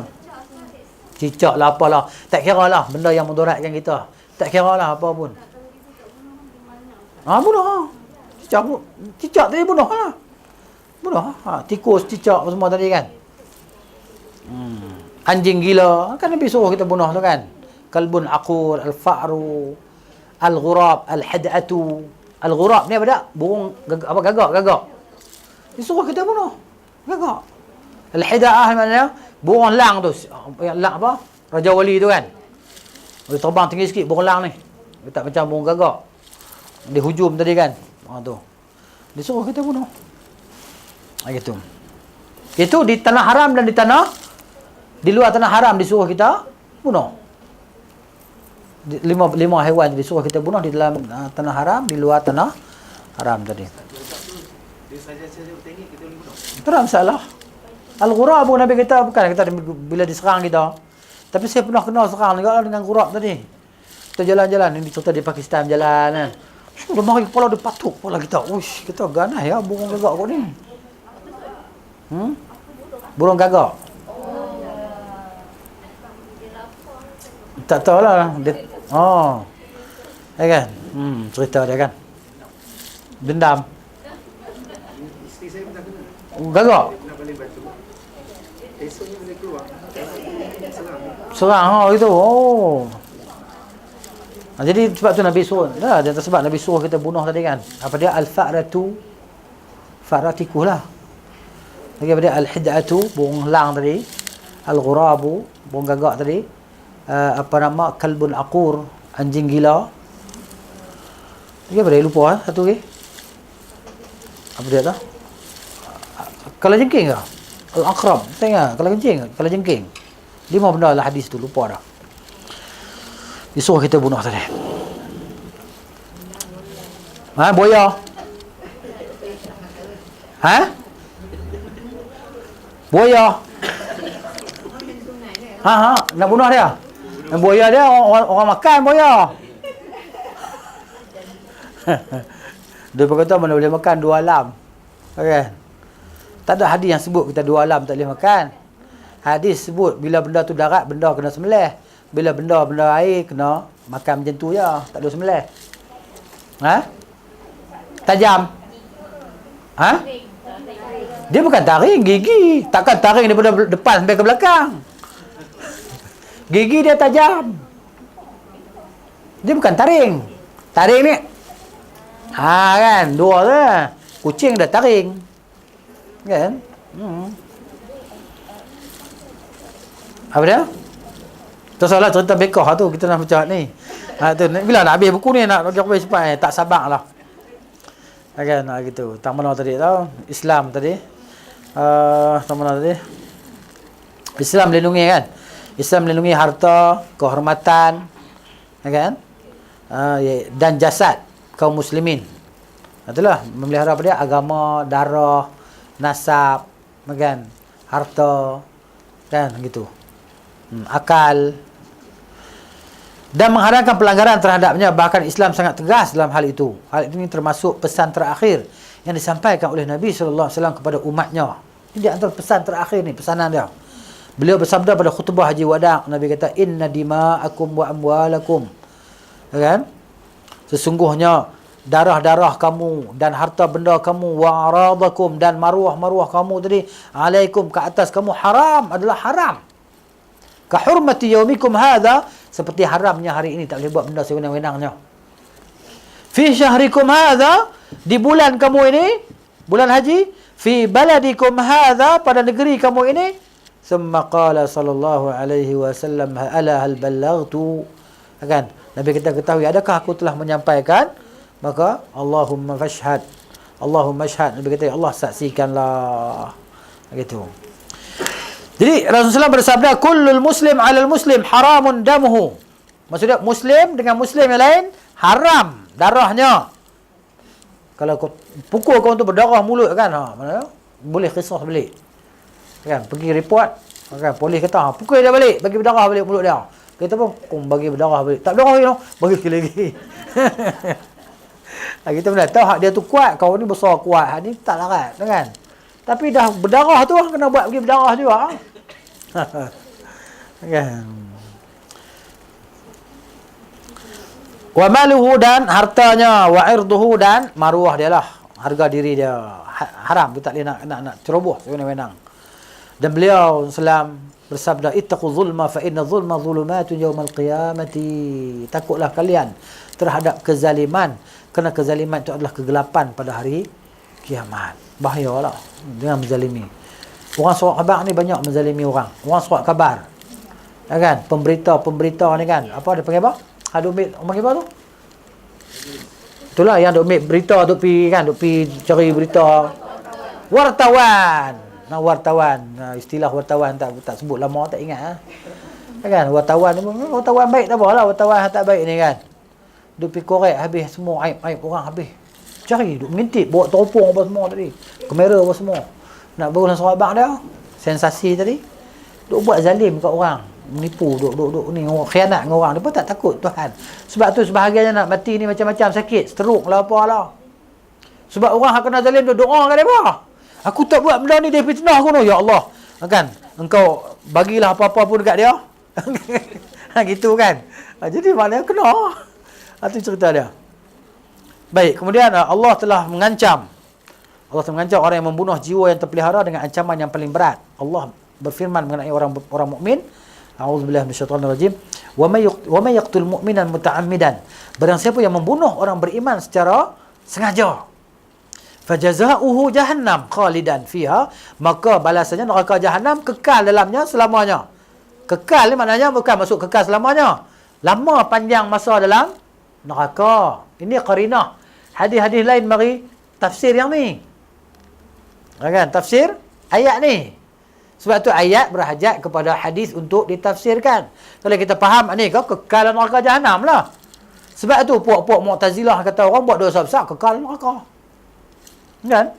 Cicak lah apalah. Tak kira lah benda yang mudaratkan kita. Tak kira lah apa pun. Bunuh lah. Cicak tadi bunuh lah. Bunuh lah. Tikus, cicak semua tadi kan. Anjing gila. Kan Nabi suruh kita bunuh tu kan. Kalbun aqur, al-fa'ru, al-ghurab, al-had'atu. Al-ghurab ni apa tak? Burung gagak. Disuruh kita bunuh. Gagak. Al-hida'ah maknanya burung lang tu. Yang lang apa? Raja Wali tu kan. Dia terbang tinggi sikit burung lang ni. Dia tak macam burung gagak. Dia hujum tadi kan. Tu. Disuruh kita bunuh. Gitu. Itu di tanah haram dan di luar tanah haram disuruh kita bunuh. Lima haiwan disuruh kita bunuh di dalam tanah haram, di luar tanah haram tadi. Dia saja-saja bertengik kita boleh bunuh. Tak ada masalah. Al-ghurab Nabi kita bukan kita bila diserang kita. Tapi saya pernah kena serang juga dengan ghurab tadi. Kita jalan-jalan, ini cerita di Pakistan jalan kan. Dia mari kepala dia patuk kepala kita. Uish, kita ganas ya burung gagak kau ni. Burung gagak. Tak tahulah dia. Ya kan? Cerita dia kan. Dendam. Isteri saya pun tak kena. Gagak. Nak balik batu. Esoknya boleh keluar. Serang gitu. Jadi sebab tu Nabi suruh. Dia sebab Nabi suruh kita bunuh tadi kan. Apa dia al-fa'ratu? Fa'ratiku lah. Lagi apa dia al-hid'atu, burung lang tadi. Al-ghurabu, burung gagak tadi. Apa nama kalbun aqur, anjing gila. Lagi apa dia lupa satu lagi. Apa dia tu? Kalajengking ke? Al-aqrab. Tengok kalajengking. 5 benda lah hadis tu, lupa dah. Disuruh kita bunuh tadi. Buaya. Buaya. Nak bunuh dia. Buaya dia orang makan buaya. Dia berkata mana boleh makan 2 alam. Okey. Tak ada hadis yang sebut kita 2 alam tak boleh makan. Hadis sebut bila benda tu darat, benda kena sembelih. Bila benda air kena makan macam tu je, tak ada sembelih. Tajam. Dia bukan taring, gigi. Takkan taring daripada depan sampai ke belakang. Gigi dia tajam. Dia bukan taring. Taring ni kan, 2 je. Kucing dah taring. Kan? Apa dia? Tersalah cerita bekah tu kita nak baca ni. Tu bila nak habis buku ni nak habis cepat tak sabar lah. Kan gitu. Tak mana tadi tau? Islam tadi. Tak mana tadi? Islam melindungi kan? Islam melindungi harta, kehormatan, kan? Dan jasad kaum muslimin. Itulah memelihara apa dia? Agama, darah, nasab, kan? Harta, kan gitu. Akal. Dan mengharamkan pelanggaran terhadapnya, bahkan Islam sangat tegas dalam hal itu. Hal ini termasuk pesan terakhir yang disampaikan oleh Nabi sallallahu alaihi wasallam kepada umatnya. Ini di antara pesan terakhir ni, pesanan dia. Beliau bersabda pada khutbah Haji Wada', Nabi kata, "Inna dima'akum wa amwalakum." Kan? Sesungguhnya darah-darah kamu dan harta benda kamu, wa aradakum, dan maruah-maruah kamu tadi, alaikum, ke atas kamu, haram, adalah haram. Ka hurmati yaumikum hadha, seperti haramnya hari ini, tak boleh buat benda sewenang-wenangnya. Fi syahrikum hadha, di bulan kamu ini, bulan haji, fi baladikum hadha, pada negeri kamu ini. Summa qala sallallahu alaihi wasallam, ala hal ballaghtu. Kan? Nabi kita ketahui, adakah aku telah menyampaikan? Maka Allahumma fashhad, Allahumma syhad. Nabi kata, Allah saksikanlah. Begitu. Jadi Rasulullah bersabda, kullul muslim 'alal muslim haramun damuhu. Maksudnya muslim dengan muslim yang lain haram darahnya. Kalau kau pukul kau untuk berdarah mulut kan, mana boleh kisah balik. Kan, pergi report, kan, polis kata, pukul dia balik, bagi berdarah balik mulut dia. Kita pun bagi berdarah balik. Tak berdarah lagi, bagi lagi. Kita benar tahu hak dia tu kuat, kau ni besar kuat, hak ni tak larat, kan? Tapi dah berdarah tu kena buat pergi berdarah juga. Kan? Wa maluhu, dan hartanya, wa irduhu, dan maruah dia lah, harga diri dia. Haram, kita tak boleh nak ceroboh sewenang-wenang. Dan beliau sallam bersabda, ittaqu zulma fa inna zulma zulumatun yaumal qiyamati. Takutlah kalian terhadap kezaliman, kerana kezaliman itu adalah kegelapan pada hari kiamat. Bahayalah dengan menzalimi. Orang surat khabar ni banyak menzalimi orang. Orang surat khabar, kan, pemberita ni kan, apa dia panggil apa? Ada umit apa tu? Itulah yang duk ambil berita, duk pi kan, duk pi cari berita. Wartawan. Wartawan. Istilah wartawan tak sebut lama, tak ingat. Kan, wartawan ni, wartawan baik tak apalah, wartawan tak baik ni kan. Duk pi korek habis semua aib-aib orang habis. Cari, duk mengintip, bawa teropong apa semua tadi. Kamera apa semua. Nak baru dalam sahabat dia, sensasi tadi. Duk buat zalim kat orang. Menipu, duk ni, khianat dengan orang. Dia pun tak takut Tuhan. Sebab tu sebahagiannya nak mati ni macam-macam sakit. Stroke lah, apalah. Sebab orang yang kena zalim tu doa kat dia. Aku tak buat benda ni, dia fitnah aku tu. Ya Allah. Kan? Engkau bagilah apa-apa pun dekat dia. Gitu kan. Jadi maknanya kena. Itu cerita dia. Baik, kemudian Allah telah mengancam. Allah telah mengancam orang yang membunuh jiwa yang terpelihara dengan ancaman yang paling berat. Allah berfirman mengenai orang mukmin, a'udzubillahi minasyaitonirrajim, wa may yaqtul mu'minan muta'ammidan. Barang siapa yang membunuh orang beriman secara sengaja, fajaza'uhu jahannam khalidan fiha, maka balasannya neraka jahanam, kekal dalamnya selamanya. Kekal ni maknanya bukan masuk kekal selamanya. Lama panjang masa dalam neraka. Ini qarinah. Hadis-hadis lain mari tafsir yang ni. Kan, tafsir ayat ni. Sebab tu ayat berhajat kepada hadis untuk ditafsirkan. Kalau kita faham ni kekal neraka jahanam lah. Sebab tu puak-puak Mu'tazilah kata orang buat dosa besar kekal neraka. Kan?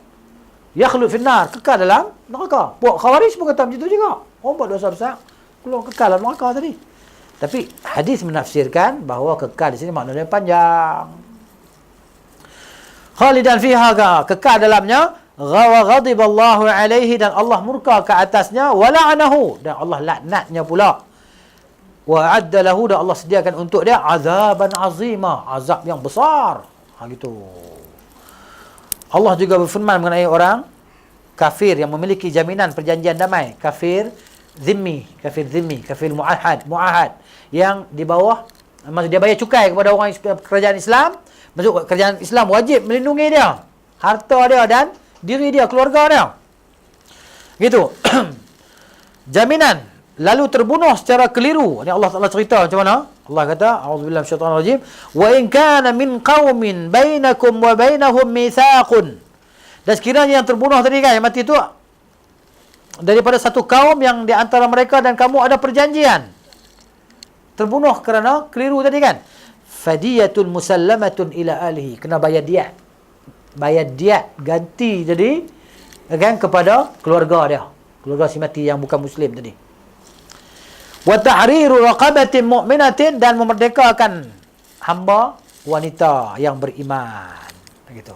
Yakhlu finnar, kekal dalam neraka. Puak Khawarij pun kata macam tu juga. Orang buat dosa besar keluar kekal dalam neraka tadi. Tapi hadis menafsirkan bahawa kekal di sini maknanya panjang. Khalidan fiha, kekal dalamnya. Ghadiballahu alaihi, dan Allah murka ke atasnya, wa la'anahu, dan Allah laknatnya pula. Wa adda lahu, dan Allah sediakan untuk dia azaban azima, azab yang besar. Gitu. Allah juga berfirman mengenai orang kafir yang memiliki jaminan perjanjian damai, kafir zimmi, kafir muahad, yang di bawah, maksud dia bayar cukai kepada orang kerajaan Islam. Maksud kerajaan Islam wajib melindungi dia, harta dia dan diri dia, keluarga dia. Gitu. Jaminan. Lalu terbunuh secara keliru. Ini Allah Taala cerita macam mana? Allah kata, a'udzubillahi minasyaitonirrajim, wa in kana min qaumin bainakum wa bainahum mitsaqun. Dan sekiranya yang terbunuh tadi kan, yang mati tu daripada satu kaum yang di antara mereka dan kamu ada perjanjian. Terbunuh kerana keliru tadi kan. Fadiyatun musallamatun ila alihi. Kena bayar diat. bayar diat, ganti jadi kan kepada keluarga dia, keluarga si mati yang bukan muslim tadi. Wa tahriru raqabatin mu'minatin, dan memerdekakan hamba wanita yang beriman. Begitu.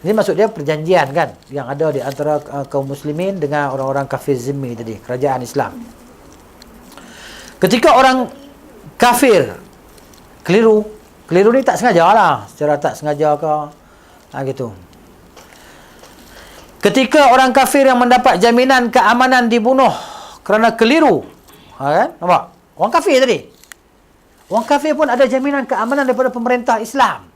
Ini maksud dia perjanjian kan yang ada di antara kaum muslimin dengan orang-orang kafir zimmi tadi, kerajaan Islam. Ketika orang kafir keliru ni tak sengaja lah, secara tak sengaja ke gitu. Ketika orang kafir yang mendapat jaminan keamanan dibunuh kerana keliru, kan? Nampak? Orang kafir tadi. Orang kafir pun ada jaminan keamanan daripada pemerintah Islam.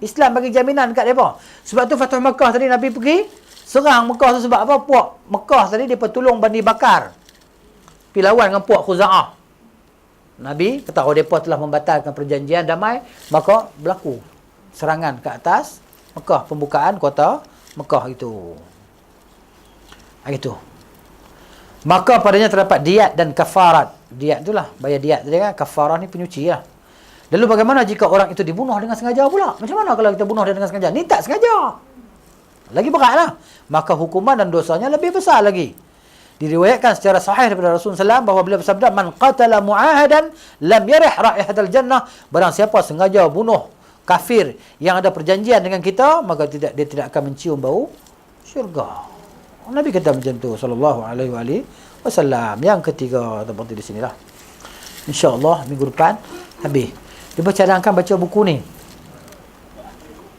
Islam bagi jaminan kat mereka. Sebab tu Fathu Makkah tadi Nabi pergi serang Makkah tu sebab apa? Puak Makkah tadi dia tolong Bani Bakar pergi lawan dengan puak Khuza'ah. Nabi kata mereka telah membatalkan perjanjian damai, maka berlaku serangan ke atas Makkah, pembukaan kota Makkah itu. Gitu. Maka padanya terdapat diat dan kafarat. Diat itulah bayar diat tadi kan, kafarah ni penyuci lah. Lalu bagaimana jika orang itu dibunuh dengan sengaja pula? Macam mana kalau kita bunuh dia dengan sengaja? Ni tak sengaja. Lagi beratlah. Maka hukuman dan dosanya lebih besar lagi. Diriwayatkan secara sahih daripada Rasulullah SAW bahawa beliau bersabda, "Man qatala mu'ahadan lam yarih raihatal jannah." Barang siapa sengaja bunuh kafir yang ada perjanjian dengan kita, maka dia tidak akan mencium bau syurga. Nabi kata macam tu sallallahu alaihi wasallam. Yang ketiga tempat di sinilah. Insya-Allah minggu depan habis. Cuba cadangkan baca buku ni.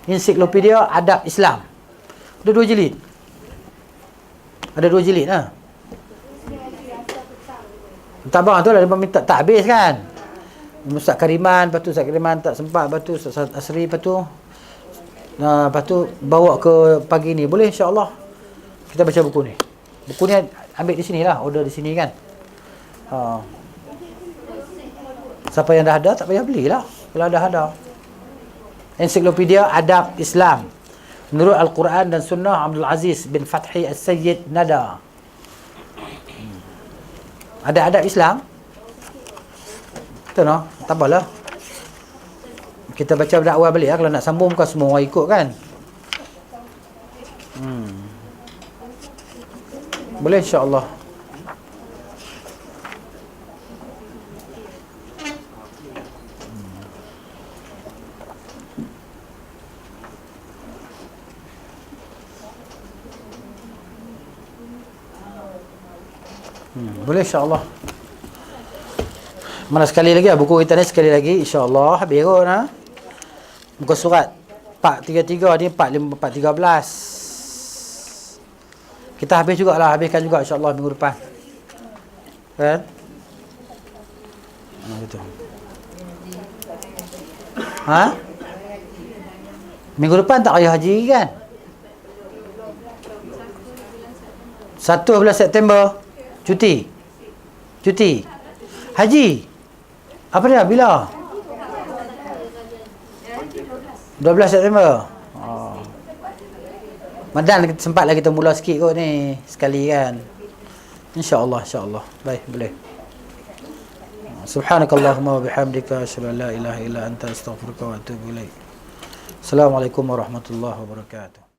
Ensiklopedia Adab Islam. Ada 2 jilid. Ada 2 jilid lah. Tabang tu lah dia minta tak habis kan. Ustaz Kariman, lepas tu Ustaz Kariman tak sempat, lepas tu Ustaz Asri, lepas tu bawa ke pagi ni. Boleh insya-Allah. Kita baca buku ni. Buku ni ambil di sini lah, order di sini kan. Siapa yang dah ada, tak payah belilah. Kalau dah ada. Ensiklopedia Adab Islam. Menurut Al-Quran dan Sunnah Abdul Aziz bin Fathi As-Sayyid Nada. Ada adab Islam. Betul no? Tak apalah. Kita baca dari awal balik lah. Kalau nak sambung bukan semua orang ikut kan. Boleh insya-Allah. Boleh insya-Allah. Mana sekali lagi buku kita ni sekali lagi insya-Allah habis kot ha. Muka surat 433 ni 413. Kita habis jugalah, habiskan juga insya-Allah minggu depan. Kan? Gitu. Ha? Minggu depan tak payah haji kan? 11 September cuti. Haji. Apa dia? Bila? 12 September. Madan sempat lagi kita mula sikit kot ni. Sekali kan. InsyaAllah. Baik, boleh. Subhanakallahumma wa bihamdika asyhadu an la ilaha illa anta astaghfiruka wa atubu ilaik. Assalamualaikum warahmatullahi wabarakatuh.